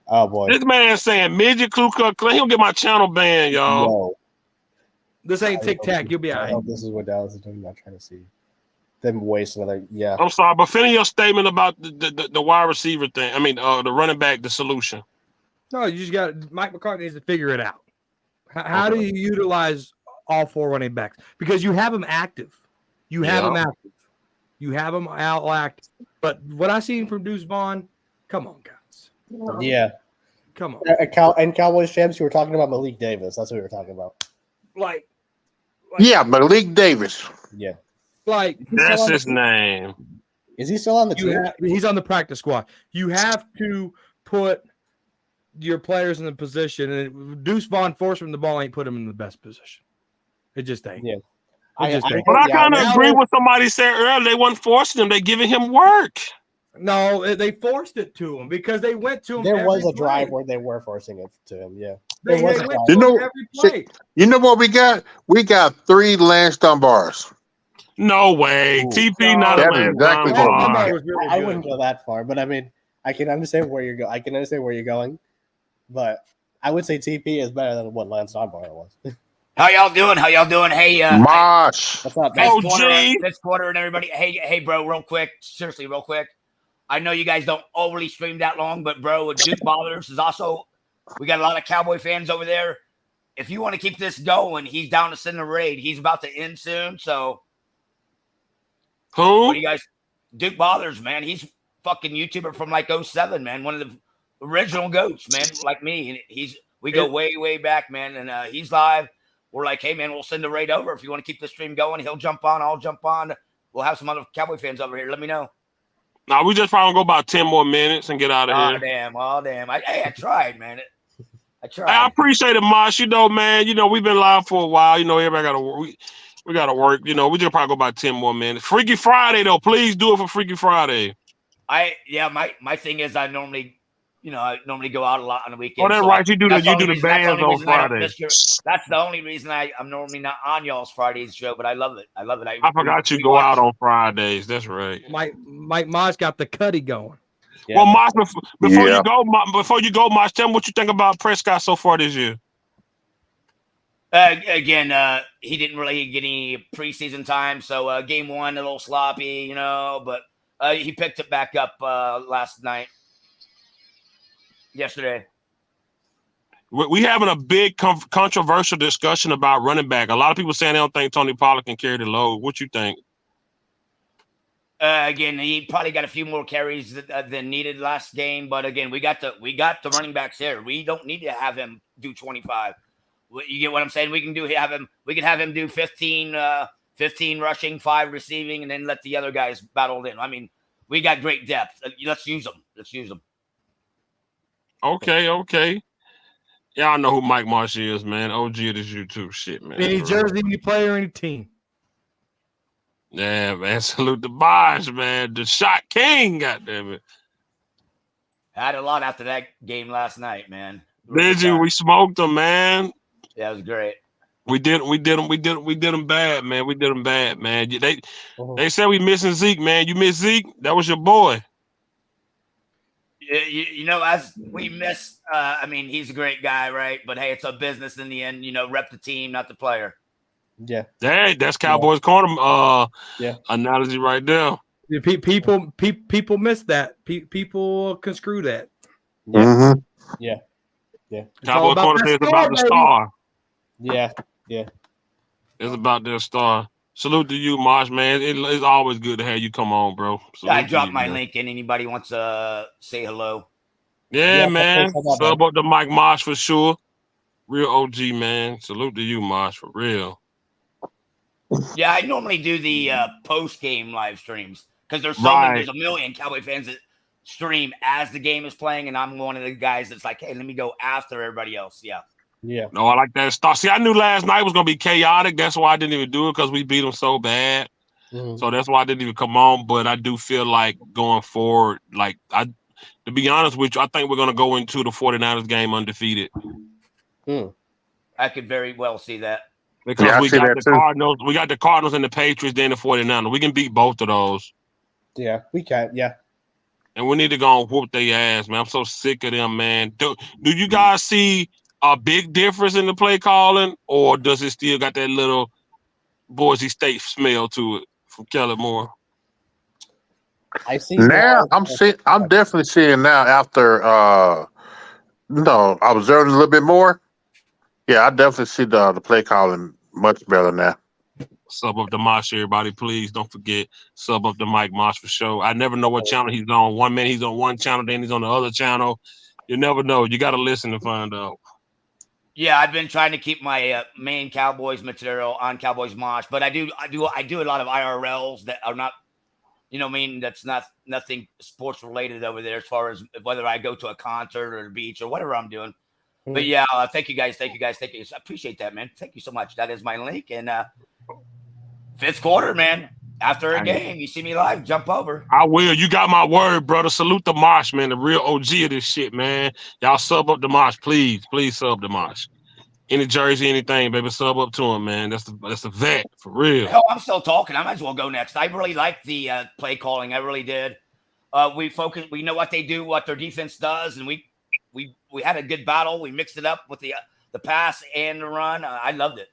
Oh boy, this man saying midget Ku Klux Klan. He gonna get my channel banned, y'all. No. This ain't Tic Tac. You'll be all right. This is what Dallas is doing. I'm not trying to see them waste another. Yeah, I'm sorry, but finish your statement about the wide receiver thing. I mean, the running back, the solution. No, you just got Mike McCarthy needs to figure it out. How do you utilize all 4 running backs? Because you have them active. You have them active. You have them out active. But what I seen from Deuce Vaughn, come on, guys. Yeah, come on. And Cowboys champs, you were talking about Malik Davis. That's what we were talking about. Yeah, Malik Davis. Yeah. That's his name. Is he still on the team? He's on the practice squad. You have to put your players in the position, and Deuce Vaughn forcing the ball ain't put him in the best position. It just ain't. Yeah. But I kind of agree with somebody said earlier. They wasn't forcing him. They giving him work. No, they forced it to him because they went to him. There was a drive where they were forcing it to him. Yeah. They went to him every play. You know what we got? We got 3 Lance Dunbars. No way. TP not a Lance exactly Dunbar. Really I wouldn't go that far, but I mean, I can understand where you're going. I can understand where you're going, but I would say TP is better than what Lance Dunbar was. How y'all doing? Hey, Mosh. What's up, man? This quarter and everybody. Hey, bro, real quick. Seriously, real quick. I know you guys don't overly stream that long, but bro, Duke Ballers is also. We got a lot of Cowboy fans over there. If you want to keep this going, he's down to send a raid. He's about to end soon, so. Who? What do you guys? Duke Ballers, man. He's fucking YouTuber from like 07, man. One of the original goats, man, like me. And we go way back, man. And he's live. We're like, hey, man, we'll send the raid over. If you want to keep the stream going, he'll jump on. I'll jump on. We'll have some other Cowboy fans over here. Let me know. No, we just probably go about 10 more minutes and get out of here. Oh, damn. I tried, man. I tried. I appreciate it, Mosh. You know, man. You know, we've been live for a while. You know, everybody got to work. We got to work. You know, we just probably go about 10 more minutes. Freaky Friday, though. Please do it for Freaky Friday. My thing is I normally go out a lot on the weekend. Oh, that's right. You do the bands on Friday. That's the only reason I'm normally not on y'all's Fridays show, but I love it. I forgot you go out on Fridays. That's right. Mike Mosh got the cuddy going. Yeah, well, Mosh, before you go, Mosh, tell me what you think about Prescott so far this year. Again, he didn't really get any preseason time, so game one a little sloppy, you know, but he picked it back up yesterday. We having a big controversial discussion about running back. A lot of people saying they don't think Tony Pollard can carry the load. What you think? Again, he probably got a few more carries than needed last game, but again, we got the running backs here. We don't need to have him do 25. You get what I'm saying? We can have him do 15 rushing, 5 receiving, and then let the other guys battle in. I mean, we got great depth. Let's use them. Okay. Yeah, I know who Mike Marsh is, man. OG of this YouTube shit, man. Any jersey, any player, any team. Yeah, man. Salute the Bosh, man. The shot king, goddammit. Had a lot after that game last night, man. Did you? We smoked them, man. Yeah, it was great. We did them bad, man. We did them bad, man. They said we missing Zeke, man. You miss Zeke? That was your boy. You know, as we miss, I mean, he's a great guy, right? But hey, it's a business in the end. You know, rep the team, not the player. Yeah. Hey, that's Cowboys corner analogy right there. Yeah, people miss that. People can screw that. Yeah. Mm-hmm. Yeah. Cowboys corner says about the star. Yeah. It's about their star. Salute to you, Marsh, man. It's always good to have you come on, bro. I dropped my link in. Anybody wants to say hello? Yeah, man. Sub up to Mike Marsh for sure. Real OG, man. Salute to you, Marsh, for real. Yeah, I normally do the post-game live streams because there's there's a million Cowboy fans that stream as the game is playing, and I'm one of the guys that's like, hey, let me go after everybody else. Yeah. No, I like that stuff. See, I knew last night was gonna be chaotic. That's why I didn't even do it because we beat them so bad. Mm-hmm. So that's why I didn't even come on. But I do feel like going forward, to be honest with you, I think we're gonna go into the 49ers game undefeated. I could very well see that. Because we got the Cardinals, we got the Cardinals and the Patriots, then the 49ers. We can beat both of those. Yeah, we can. Yeah. And we need to go and whoop their ass, man. I'm so sick of them, man. Do you guys see a big difference in the play calling, or does it still got that little Boise State smell to it from Kellen Moore? I see now. I'm definitely seeing now after observing a little bit more. Yeah, I definitely see the play calling much better now. Sub up to Mosh, everybody. Please don't forget, sub up to Mike Mosh for sure. I never know what channel he's on. 1 minute he's on one channel, then he's on the other channel. You never know. You got to listen to find out. Yeah, I've been trying to keep my main Cowboys material on Cowboys Mosh, but I do a lot of IRLs that are not, that's nothing sports related over there as far as whether I go to a concert or the beach or whatever I'm doing. But yeah, thank you guys. I appreciate that, man. Thank you so much. That is my link. And fifth quarter, man. After a game, you see me live, jump over. I will. You got my word, brother. Salute the Mosh, man. The real OG of this shit, man. Y'all sub up the Mosh, please. Please sub the Mosh. Any jersey, anything, baby, sub up to him, man. That's the vet, for real. Hell, I'm still talking. I might as well go next. I really liked the play calling. I really did. We know what they do, what their defense does, and we had a good battle. We mixed it up with the pass and the run. I loved it.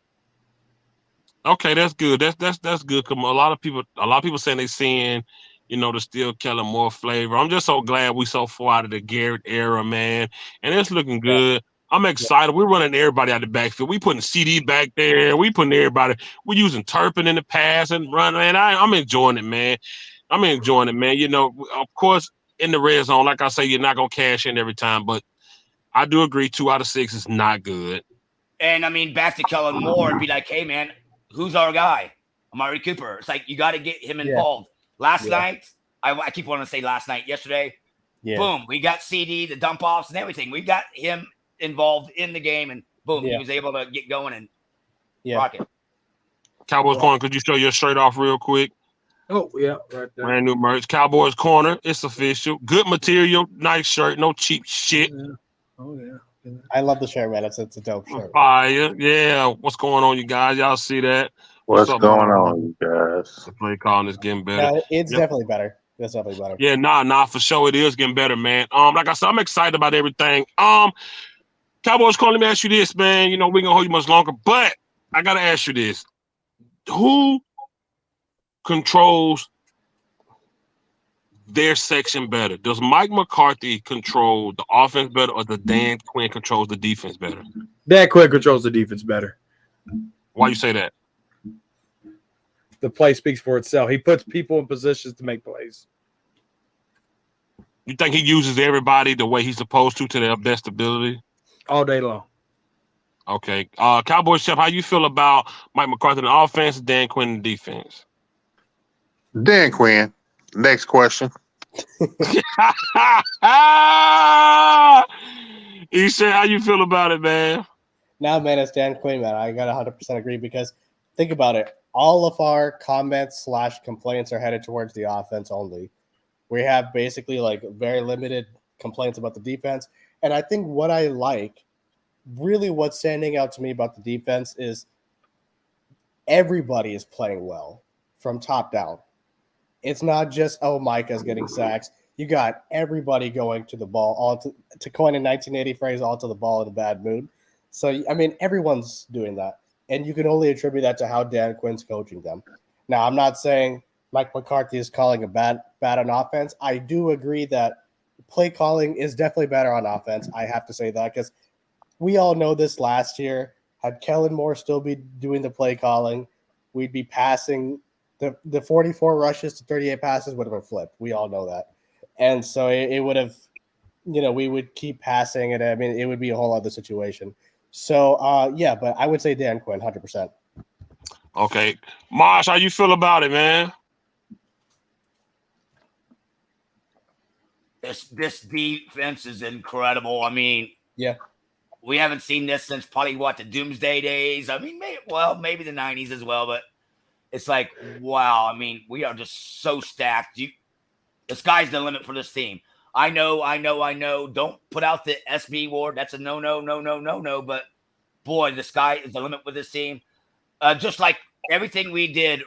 Okay, that's good. That's good. Come on. A lot of people saying they seeing, the still Kellen Moore flavor. I'm just so glad we so far out of the Garrett era, man. And it's looking good. Yeah. I'm excited. We're running everybody out of the backfield. We putting CD back there. We putting everybody. We're using Turpin in the pass and run. Man, I'm enjoying it, man. Of course, in the red zone, like I say, you're not gonna cash in every time, but I do agree 2 out of 6 is not good. And I mean, back to Kellen Moore and be like, hey, man, who's our guy? Amari Cooper. It's like you got to get him involved. Last night, I keep wanting to say last night, yesterday. Yeah. Boom, we got CD, the dump offs and everything. We got him involved in the game, and boom, he was able to get going and rock it. Cowboys Corner, could you show your shirt off real quick? Oh, yeah, right there. Brand new merch. Cowboys Corner, it's official. Good material, nice shirt, no cheap shit. Oh, yeah. I love the shirt, man. It's a dope shirt. Fire. Yeah. What's going on, you guys? Y'all see that? What's up, going man? on, you guys? The play calling is getting better. Yeah, it's definitely better. It's definitely better. Yeah, nah, for sure it is getting better, man. Like I said, I'm excited about everything. Cowboys Corner, let me ask you this, man. You know, we ain't gonna hold you much longer, but I gotta ask you this. Who controls their section better? Does Mike McCarthy control the offense better, or does Dan Quinn controls the defense better? Dan Quinn controls the defense better. Why you say that? The play speaks for itself. He puts people in positions to make plays. You think he uses everybody the way he's supposed to their best ability? All day long. Okay. Cowboys Chef, how you feel about Mike McCarthy in the offense and Dan Quinn in the defense? Dan Quinn. Next question. Isha, how you feel about it, man? Now, man, it's Dan Quinn, man. I got 100% agree because think about it. All of our comments / complaints are headed towards the offense only. We have basically like very limited complaints about the defense. And I think what I like, really what's standing out to me about the defense is everybody is playing well from top down. It's not just, Micah's getting sacks. You got everybody going to the ball, all to coin a 1980 phrase, all to the ball in a bad mood. So, I mean, everyone's doing that. And you can only attribute that to how Dan Quinn's coaching them. Now, I'm not saying Mike McCarthy is calling a bad on offense. I do agree that play calling is definitely better on offense. I have to say that because we all know this last year. Had Kellen Moore still be doing the play calling, we'd be passing the 44 rushes to 38 passes would have been flipped. We all know that. And so it would have, we would keep passing it. I mean, it would be a whole other situation. So, but I would say Dan Quinn, 100%. Okay. Marsh, how you feel about it, man? This defense is incredible. I mean, yeah, we haven't seen this since probably the Doomsday days. I mean, maybe the 90s as well, but it's like, wow. I mean, we are just so stacked. The sky's the limit for this team. I know. Don't put out the SB ward. That's a no. But boy, the sky is the limit with this team. Just like everything we did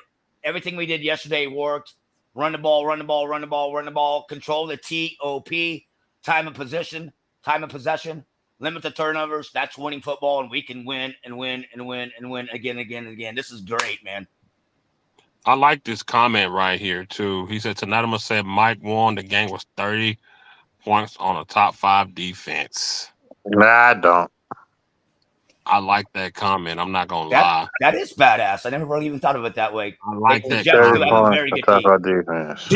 yesterday worked. Run the ball. Control the TOP, time of possession. Limit the turnovers. That's winning football, and we can win again. This is great, man. I like this comment right here, too. He said, tonight I'm going to say Mike won. The game was 30 points on a top 5 defense. Nah, I don't. I like that comment. I'm not going to lie. That is badass. I never really even thought of it that way. I like that defense.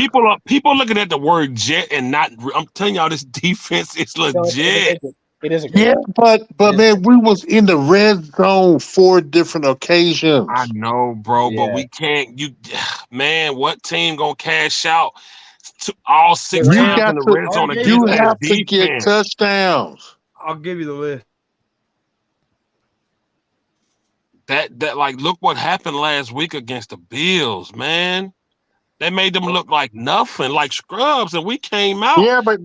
People looking at the word jet and not – I'm telling y'all, this defense is legit. It is a good man, we was in the red zone 4 different occasions. I know, bro, but we can't. What team gonna cash out to all 6 times in the red zone against you that have defense? To get touchdowns. I'll give you the list. That like, look what happened last week against the Bills, man. They made them look like nothing, like scrubs, and we came out. Yeah, but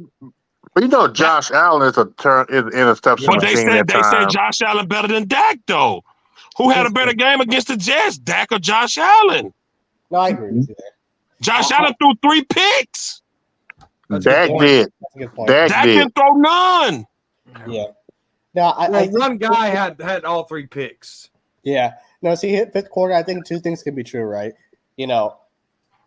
Josh Allen is interception. But they said Josh Allen better than Dak, though. Who had a better game against the Jets, Dak or Josh Allen? No, I agree with you there. Josh Allen threw 3 picks. Dak did. That's a good point. Dak didn't throw none. Yeah. Now, one guy had all 3 picks. Yeah. No, see, fifth quarter, I think 2 things can be true, right?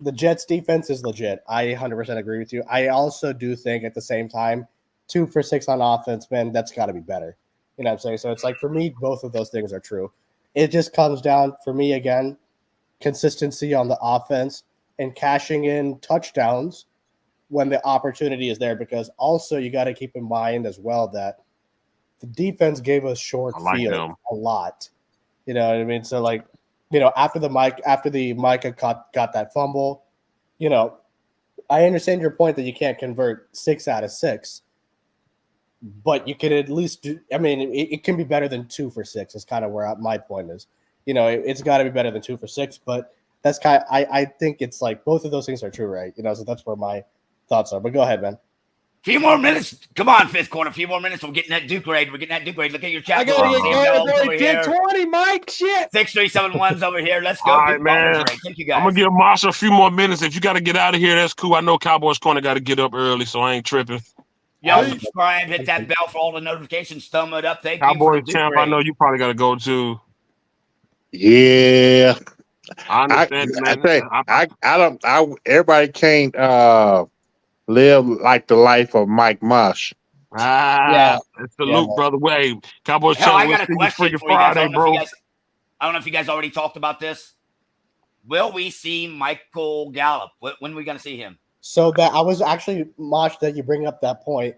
The Jets defense is legit. I 100% agree with you. I also do think at the same time, 2 for 6 on offense, man, that's got to be better. You know what I'm saying? So it's like, for me, both of those things are true. It just comes down, for me, again, consistency on the offense and cashing in touchdowns when the opportunity is there. Because also you got to keep in mind as well that the defense gave us short field a lot. You know what I mean? So, like, after the Micah got that fumble, I understand your point that you can't convert 6 out of 6. but you could at least do. I mean, it can be better than 2 for 6. Is kind of where my point is. It's got to be better than 2 for 6, but that's I think it's like both of those things are true, right? So that's where my thoughts are. But go ahead, man. Few more minutes. Come on, fifth quarter. A few more minutes. We're getting that Duke raid. Look at your chat. I gotta get 10-20, Mike. Shit. 6371's over here. Let's go. All right, man. Thank you, guys. I'm gonna give Marsha a few more minutes. If you got to get out of here, that's cool. I know Cowboys Corner got to get up early, so I ain't tripping. Yo, subscribe, hit that bell for all the notifications. Thumb it up. Thank you. Cowboys champ. I know you probably got to go too. Yeah. I understand, man. Everybody can't live like the life of Mike Mush. Yeah. It's the Luke, brother. Wait, Cowboys champ. I got a question for you guys. I don't know if you guys already talked about this. Will we see Michael Gallup? When are we going to see him? So that I was actually, Mosh, that you bring up that point.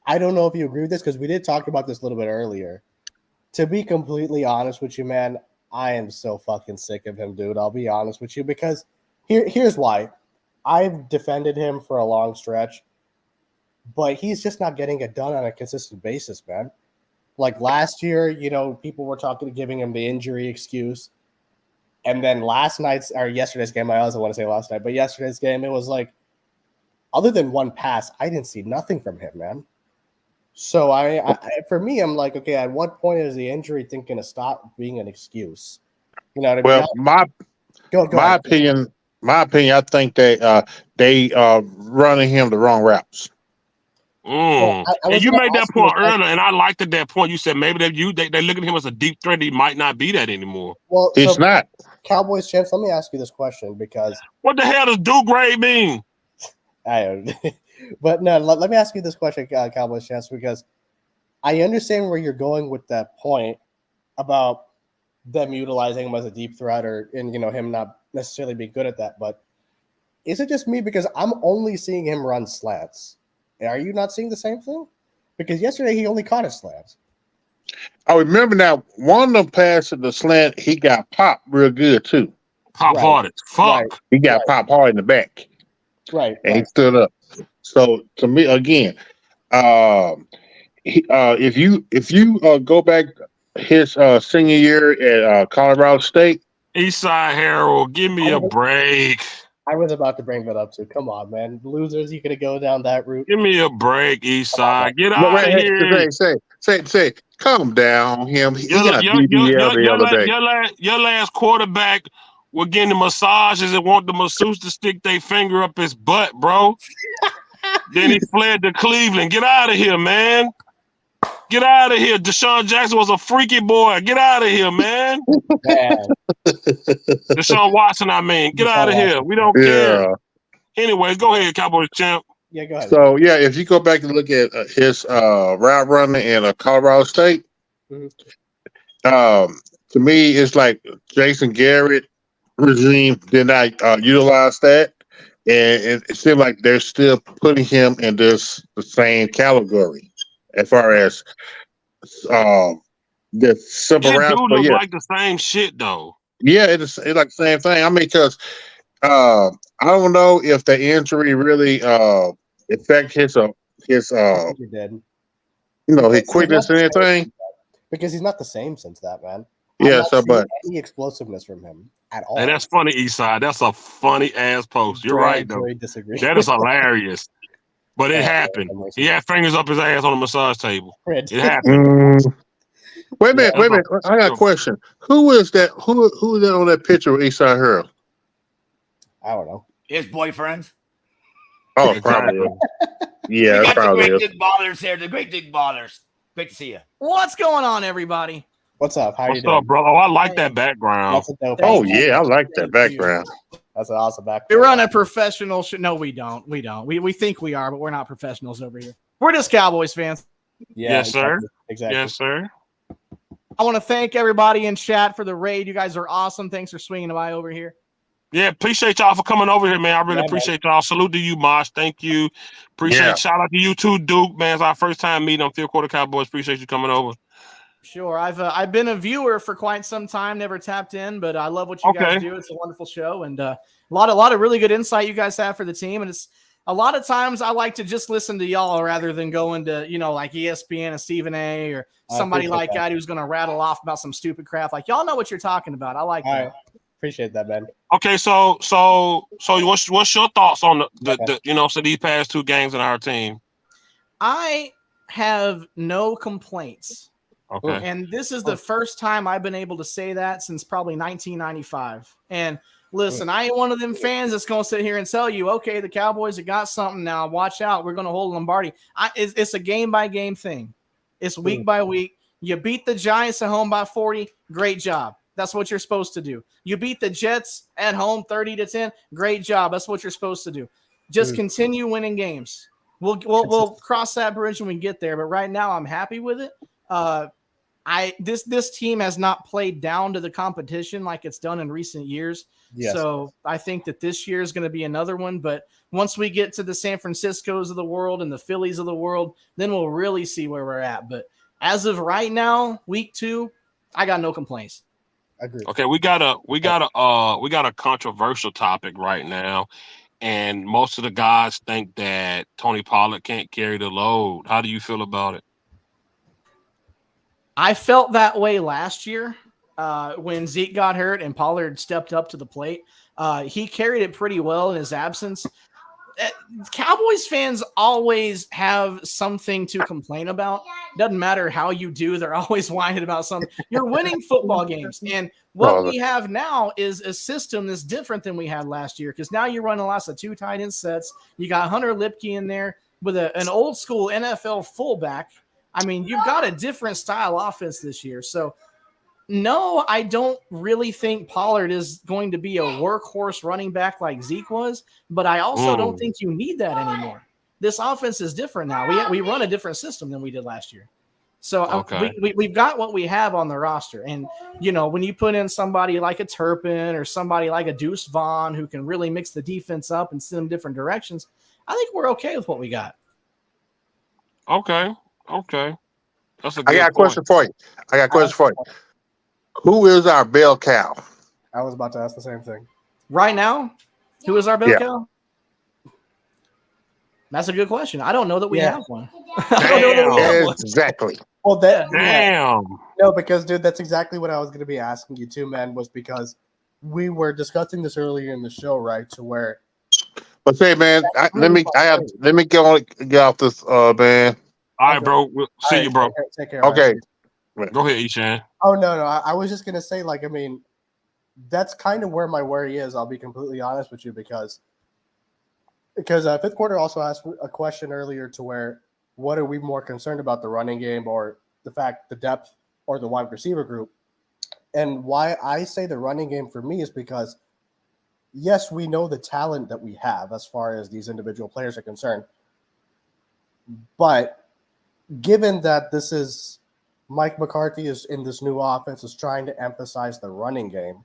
I don't know if you agree with this because we did talk about this a little bit earlier. To be completely honest with you, man, I am so fucking sick of him, dude. I'll be honest with you because here's why. I've defended him for a long stretch, but he's just not getting it done on a consistent basis, man. Like last year, people were giving him the injury excuse. And then yesterday's game, I also want to say last night, but yesterday's game, it was like, other than one pass, I didn't see nothing from him, man. So for me, I'm like, okay, at what point is the injury thing going to stop being an excuse? You know what I mean? Well, my opinion, I think they running him the wrong routes. Well, and you made that point earlier, and I liked that point. You said maybe they look at him as a deep threat. He might not be that anymore. Well, it's not. Cowboys champs, let me ask you this question because what the hell does do grade mean? But no, let me ask you this question, Cowboys champs, because I understand where you're going with that point about them utilizing him as a deep threat and him not necessarily being good at that. But is it just me because I'm only seeing him run slants? Are you not seeing the same thing? Because yesterday he only caught a slant. I remember now, one of them passes the slant, he got popped real good too. Pop hard as fuck. Right. He got popped hard in the back. Right. And he stood up. So to me, again, if you go back his senior year at Colorado State, Eastside Harold, give me a break. I was about to bring that up too. Come on, man. Losers, you could go down that route. Give me a break, Eastside. Get out of here. Say, calm down, him. He got BBL the other day. Your last quarterback were getting massages and want the masseuse to stick their finger up his butt, bro. Then he fled to Cleveland. Get out of here, man. Get out of here. Deshaun Jackson was a freaky boy. Get out of here, man. Deshaun Watson, I mean. Get out of here. We don't care. Anyway, go ahead, Cowboys champ. Yeah, go ahead. So, if you go back and look at his route running in Colorado State, to me, it's like Jason Garrett regime did not utilize that. And it seemed like they're still putting him in the same category as far as the simple routes. Dude looks like the same shit, though. Yeah, it's like the same thing. I mean, because I don't know if the injury really affect his his quickness and anything. Because he's not the same since that, man. But any explosiveness from him at all. And that's funny, Eastside. That's a funny ass post. You're right, though. Disagree. That is hilarious. But it happened. He had fingers up his ass on the massage table. It happened. Wait a minute. I got a question. Who is that? Who is that on that picture with Eastside Harold? I don't know. His boyfriend. Oh, probably. Yeah, that's probably. The great Dick Ballers here. The great Dick Ballers. Great to see you. What's going on, everybody? What's up? How you doing? What's up, bro? Oh, I like that background. Oh, yeah, I like that background. That's an awesome background. We run a professional show. No, we don't. We think we are, but we're not professionals over here. We're just Cowboys fans. Yeah, yes, sir. Exactly. Yes, sir. I want to thank everybody in chat for the raid. You guys are awesome. Thanks for swinging by over here. Yeah, appreciate y'all for coming over here, man. I really appreciate y'all. Salute to you, Mosh. Thank you. Shout out to you too, Duke, man. It's our first time meeting on Field Quarter Cowboys. Appreciate you coming over. Sure. I've been a viewer for quite some time, never tapped in, but I love what you guys do. It's a wonderful show and a lot of really good insight you guys have for the team. And a lot of times I like to just listen to y'all rather than going to, like ESPN and Stephen A. or somebody like that who's going to rattle off about some stupid crap. Like, y'all know what you're talking about. I like that. Appreciate that, man. Okay, so what's your thoughts on so these past 2 games in our team? I have no complaints. Okay. And this is the first time I've been able to say that since probably 1995. And listen, I ain't one of them fans that's going to sit here and tell you, okay, the Cowboys have got something now. Watch out. We're going to hold Lombardi. It's a game-by-game thing. It's week by week. You beat the Giants at home by 40. Great job. That's what you're supposed to do. You beat the Jets at home 30-10. Great job. That's what you're supposed to do. Just continue winning games. We'll cross that bridge when we get there. But right now, I'm happy with it. This team has not played down to the competition like it's done in recent years. Yes. So I think that this year is going to be another one. But once we get to the San Franciscos of the world and the Phillies of the world, then we'll really see where we're at. But as of right now, week 2, I got no complaints. Agreed. Okay, we got a controversial topic right now, and most of the guys think that Tony Pollard can't carry the load. How do you feel about it? I felt that way last year when Zeke got hurt and Pollard stepped up to the plate. He carried it pretty well in his absence. Cowboys fans always have something to complain about. Doesn't matter how you do, they're always whining about something. You're winning football games. And what we have now is a system that's different than we had last year, because now you're running lots of 2 tight end sets. You got Hunter Lipke in there with an old school NFL fullback. I mean, you've got a different style offense this year. So, no, I don't really think Pollard is going to be a workhorse running back like Zeke was, but I also don't think you need that anymore. This offense is different now. We run a different system than we did last year. So we've got what we have on the roster. And, when you put in somebody like a Turpin or somebody like a Deuce Vaughn who can really mix the defense up and send them different directions, I think we're okay with what we got. Okay. That's a good I got a question for you. Who is our bell cow? I was about to ask the same thing. Right now, who is our bell cow? That's a good question. I don't know that we have one. Exactly. Well, damn. No, because dude, that's exactly what I was going to be asking you too, man. Was because we were discussing this earlier in the show, right? To where. But say, man, let me get off this, man. All right, bro. We'll see you, bro. Take care. Okay. Go ahead, Ishan. Oh, no. I was just going to say, like, I mean, that's kind of where my worry is. I'll be completely honest with you because Fifth Quarter also asked a question earlier to where what are we more concerned about, the running game or the depth or the wide receiver group? And why I say the running game for me is because, yes, we know the talent that we have as far as these individual players are concerned. But given that this is Mike McCarthy is in this new offense is trying to emphasize the running game,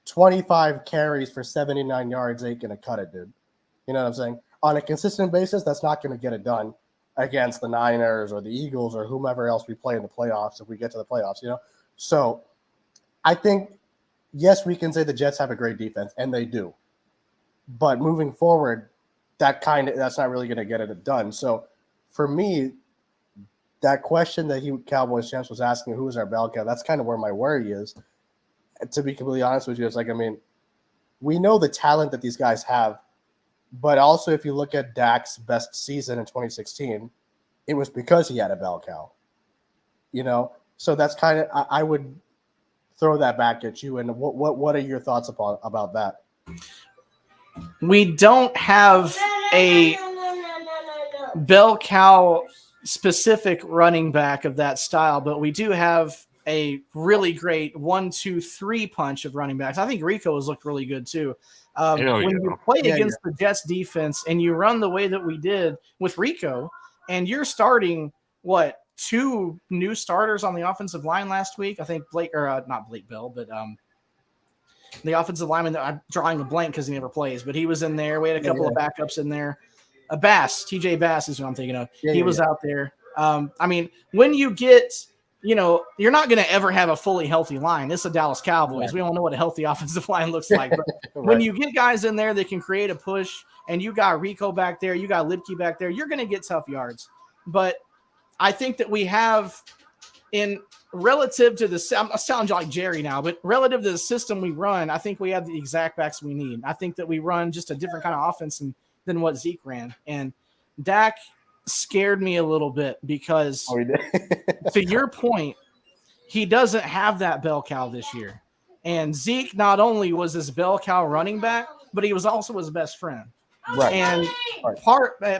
25 carries for 79 yards ain't going to cut it, dude. You know what I'm saying? On a consistent basis, that's not going to get it done against the Niners or the Eagles or whomever else we play in the playoffs if we get to the playoffs, So I think, yes, we can say the Jets have a great defense, and they do. But moving forward, that's not really going to get it done. So for me, that question that Cowboys champs was asking, who is our bell cow, that's kind of where my worry is. To be completely honest with you, it's like, I mean, we know the talent that these guys have, but also if you look at Dak's best season in 2016, it was because he had a bell cow, So that's kind of, I would throw that back at you. And what are your thoughts about that? We don't have a bell cow specific running back of that style, but we do have a really great 1-2-3 punch of running backs. I think Rico has looked really good too. When you play against the Jets defense and you run the way that we did with Rico, and you're starting 2 new starters on the offensive line last week. I think not Blake Bell, but the offensive lineman that I'm drawing a blank because he never plays, but he was in there. We had a couple of backups in there. TJ Bass is who I'm thinking of. He was out there. I mean, when you get, you're not going to ever have a fully healthy line. This is a Dallas Cowboys. Right. We don't know what a healthy offensive line looks like. But when you get guys in there that can create a push and you got Rico back there, you got Lipke back there, you're going to get tough yards. But I think that we have, in relative to the, I sound like Jerry now, but relative to the system we run, I think we have the exact backs we need. I think that we run just a different kind of offense than what Zeke ran. And Dak scared me a little bit because, to your point, he doesn't have that bell cow this year. And Zeke not only was his bell cow running back, but he was also his best friend. Right. And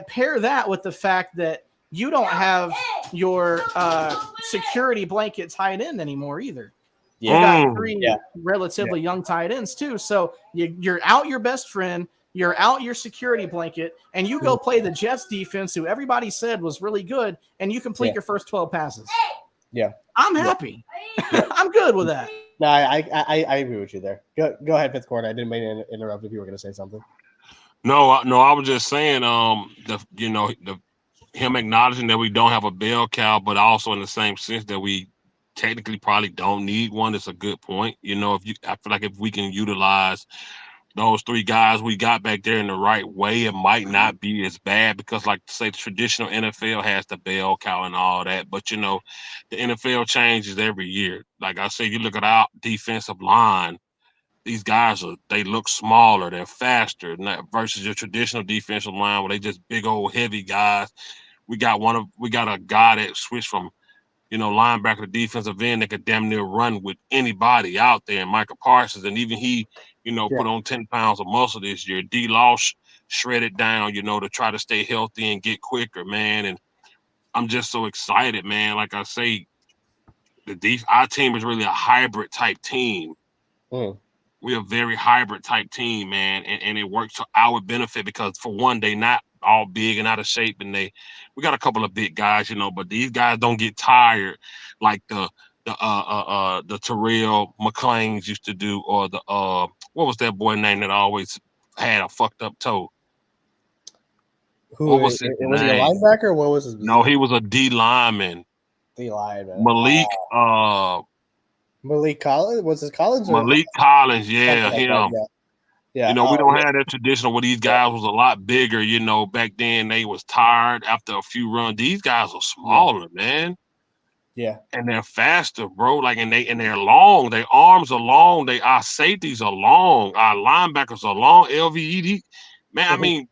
pair that with the fact that you don't have your security blanket tight end anymore either. You got 3 relatively young tight ends too. So you're out your best friend, you're out your security blanket, and you go play the Jets defense, who everybody said was really good, and you complete your first 12 passes. Yeah. I'm happy. I'm good with that. No, I agree with you there. Go ahead, Fifth Quarter. I didn't mean to interrupt if you were going to say something. No, I was just saying, him acknowledging that we don't have a bell cow, but also in the same sense that we technically probably don't need one. It's a good point. I feel like if we can utilize those 3 guys we got back there in the right way, it might not be as bad, because, like, say, the traditional NFL has the bell cow and all that, but the NFL changes every year. Like I said, you look at our defensive line, these guys they look smaller, they're faster, versus your traditional defensive line where they just big old heavy guys. We got a guy that switched from linebacker to defensive end that could damn near run with anybody out there, and Michael Parsons, and even he put on 10 pounds of muscle this year. D-Law shredded down, to try to stay healthy and get quicker, man. And I'm just so excited, man. Like I say, our team is really a hybrid type team. We're a very hybrid type team, man, and it works to our benefit because, for one, they not all big and out of shape, and we got a couple of big guys, but these guys don't get tired like the Terrell McClains used to do, or the what was that boy name that always had a fucked up toe? What was his name? Was he a linebacker? What was his name? No, he was a D lineman. D lineman. Malik Collins? Was it Collins? Malik Collins, yeah, him. Yeah. We don't have that traditional where these guys was a lot bigger. Back then they was tired after a few runs. These guys are smaller, man. Yeah. And they're faster, bro. Like, and they're long. Their arms are long. Our safeties are long. Our linebackers are long. LVED. Man, I mean,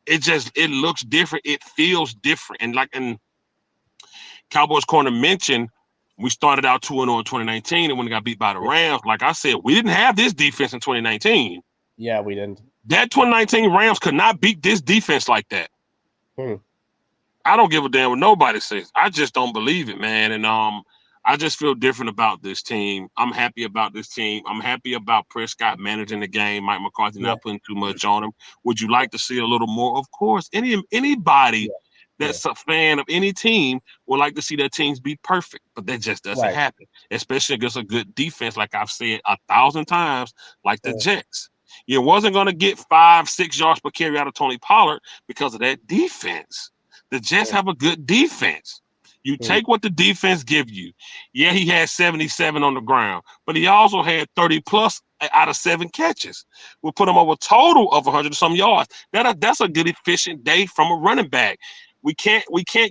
it looks different. It feels different. And Cowboys Corner mentioned, we started out 2-0 in 2019, and when we got beat by the Rams, like I said, we didn't have this defense in 2019. Yeah, we didn't. That 2019 Rams could not beat this defense like that. I don't give a damn what nobody says. I just don't believe it, man. And I just feel different about this team. I'm happy about this team. I'm happy about Prescott managing the game. Mike McCarthy not putting too much on him. Would you like to see a little more? Of course. Anybody that's a fan of any team would like to see their teams be perfect, but that just doesn't happen, especially against a good defense, like I've said 1,000 times, like the Jets. You wasn't going to get 5-6 yards per carry out of Tony Pollard because of that defense. The Jets have a good defense. You take what the defense give you. Yeah, he had 77 on the ground, but he also had 30+ out of 7 catches. We'll put him over a total of 100-some yards. That's a good, efficient day from a running back. We can't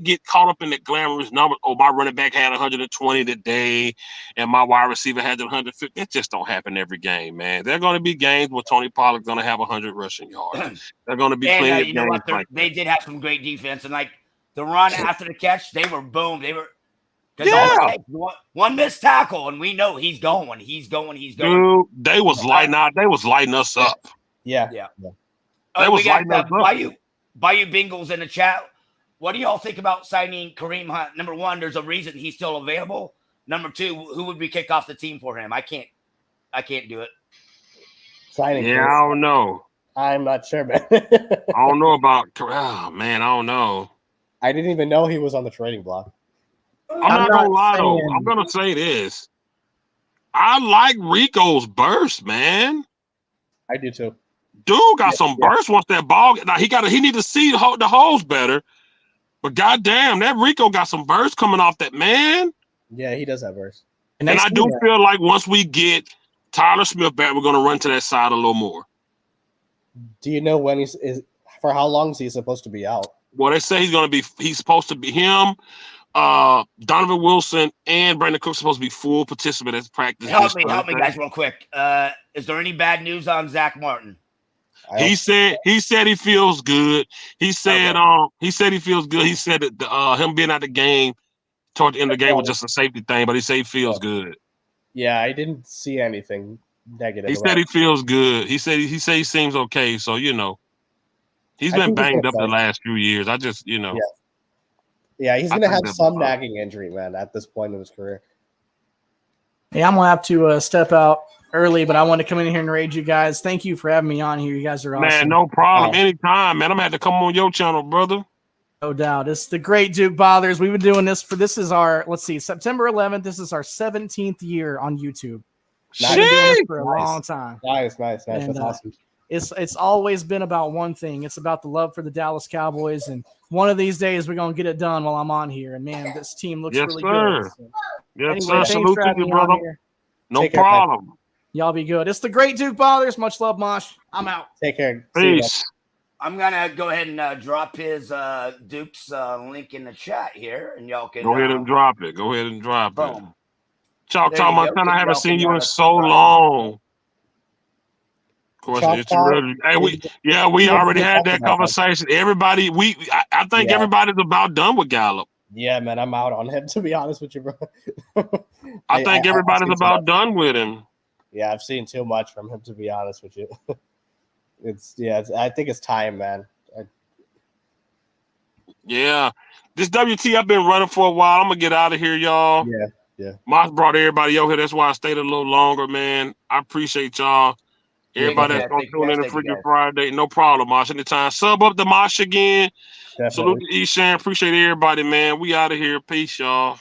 get caught up in the glamorous numbers. Oh, my running back had 120 today, and my wide receiver had 150. That just don't happen every game, man. There are going to be games where Tony Pollard's going to have 100 rushing yards. They're going to be plenty of games like they did have some great defense, and like the run after the catch, they were boom. They were one missed tackle, and we know he's going. Dude, they was lighting out. They was lighting us up. Yeah. They was lighting us up. Bayou Bengals in the chat. What do y'all think about signing Kareem Hunt? Number one, there's a reason he's still available. Number two, who would we kick off the team for him? I can't do it. Signing. Yeah, I don't know. I'm not sure, man. I don't know about. Oh man, I don't know. I didn't even know he was on the trading block. I'm not gonna lie though. I'm gonna say this. I like Rico's burst, man. I do too. Dude got some burst once that ball. Now he need to see the holes better. But goddamn, that Rico got some burst coming off that man. Yeah, he does have burst. And I do feel like once we get Tyler Smith back, we're gonna run to that side a little more. Do you know when for how long is he supposed to be out? Well, they say he's supposed to be him. Donovan Wilson and Brandon Cook supposed to be full participant at practice. Help me, guys, real quick. Is there any bad news on Zach Martin? He said he feels good. He said he feels good. He said that him being at the game toward the end of the game was just a safety thing, but he said he feels good. Yeah, I didn't see anything negative. He said he feels good. He said he seems okay. So he's been banged up the last few years. I just yeah, he's gonna have some nagging injury, man, at this point in his career. Hey, I'm gonna have to step out early, but I want to come in here and raid you guys. Thank you for having me on here. You guys are awesome. Man, no problem. Anytime, man. I'm gonna have to come on your channel, brother. No doubt. It's the Great Duke Bothers. We've been doing this is our, September 11th. This is our 17th year on YouTube. We've been doing this for a long time. Nice. And, that's awesome. It's always been about one thing. It's about the love for the Dallas Cowboys, and one of these days we're gonna get it done while I'm on here. And man, this team looks really good. So, yes, sir. Salute to you, brother. No problem. Y'all be good. It's the Great Duke Bothers. Much love, Mosh. I'm out. Take care. Peace. I'm gonna go ahead and drop his Duke's link in the chat here, and y'all can go ahead and drop it. Go ahead and drop it. Choctaw, Montana, I haven't seen you in so long. Of course, it's really, hey, we already had that conversation. Everybody, I think everybody's about done with Gallup. Yeah, man, I'm out on him, to be honest with you, bro. I think everybody's about done with him. Yeah, I've seen too much from him, to be honest with you. I think it's time, man. Yeah. This WT I've been running for a while. I'm gonna get out of here, y'all. Yeah. Moss brought everybody over here. That's why I stayed a little longer, man. I appreciate y'all. Everybody that's gonna tune in to Freaking Friday. No problem, Mosh. Anytime. Sub up to Mosh again. Definitely. Salute to Eshan. Appreciate everybody, man. We out of here. Peace, y'all.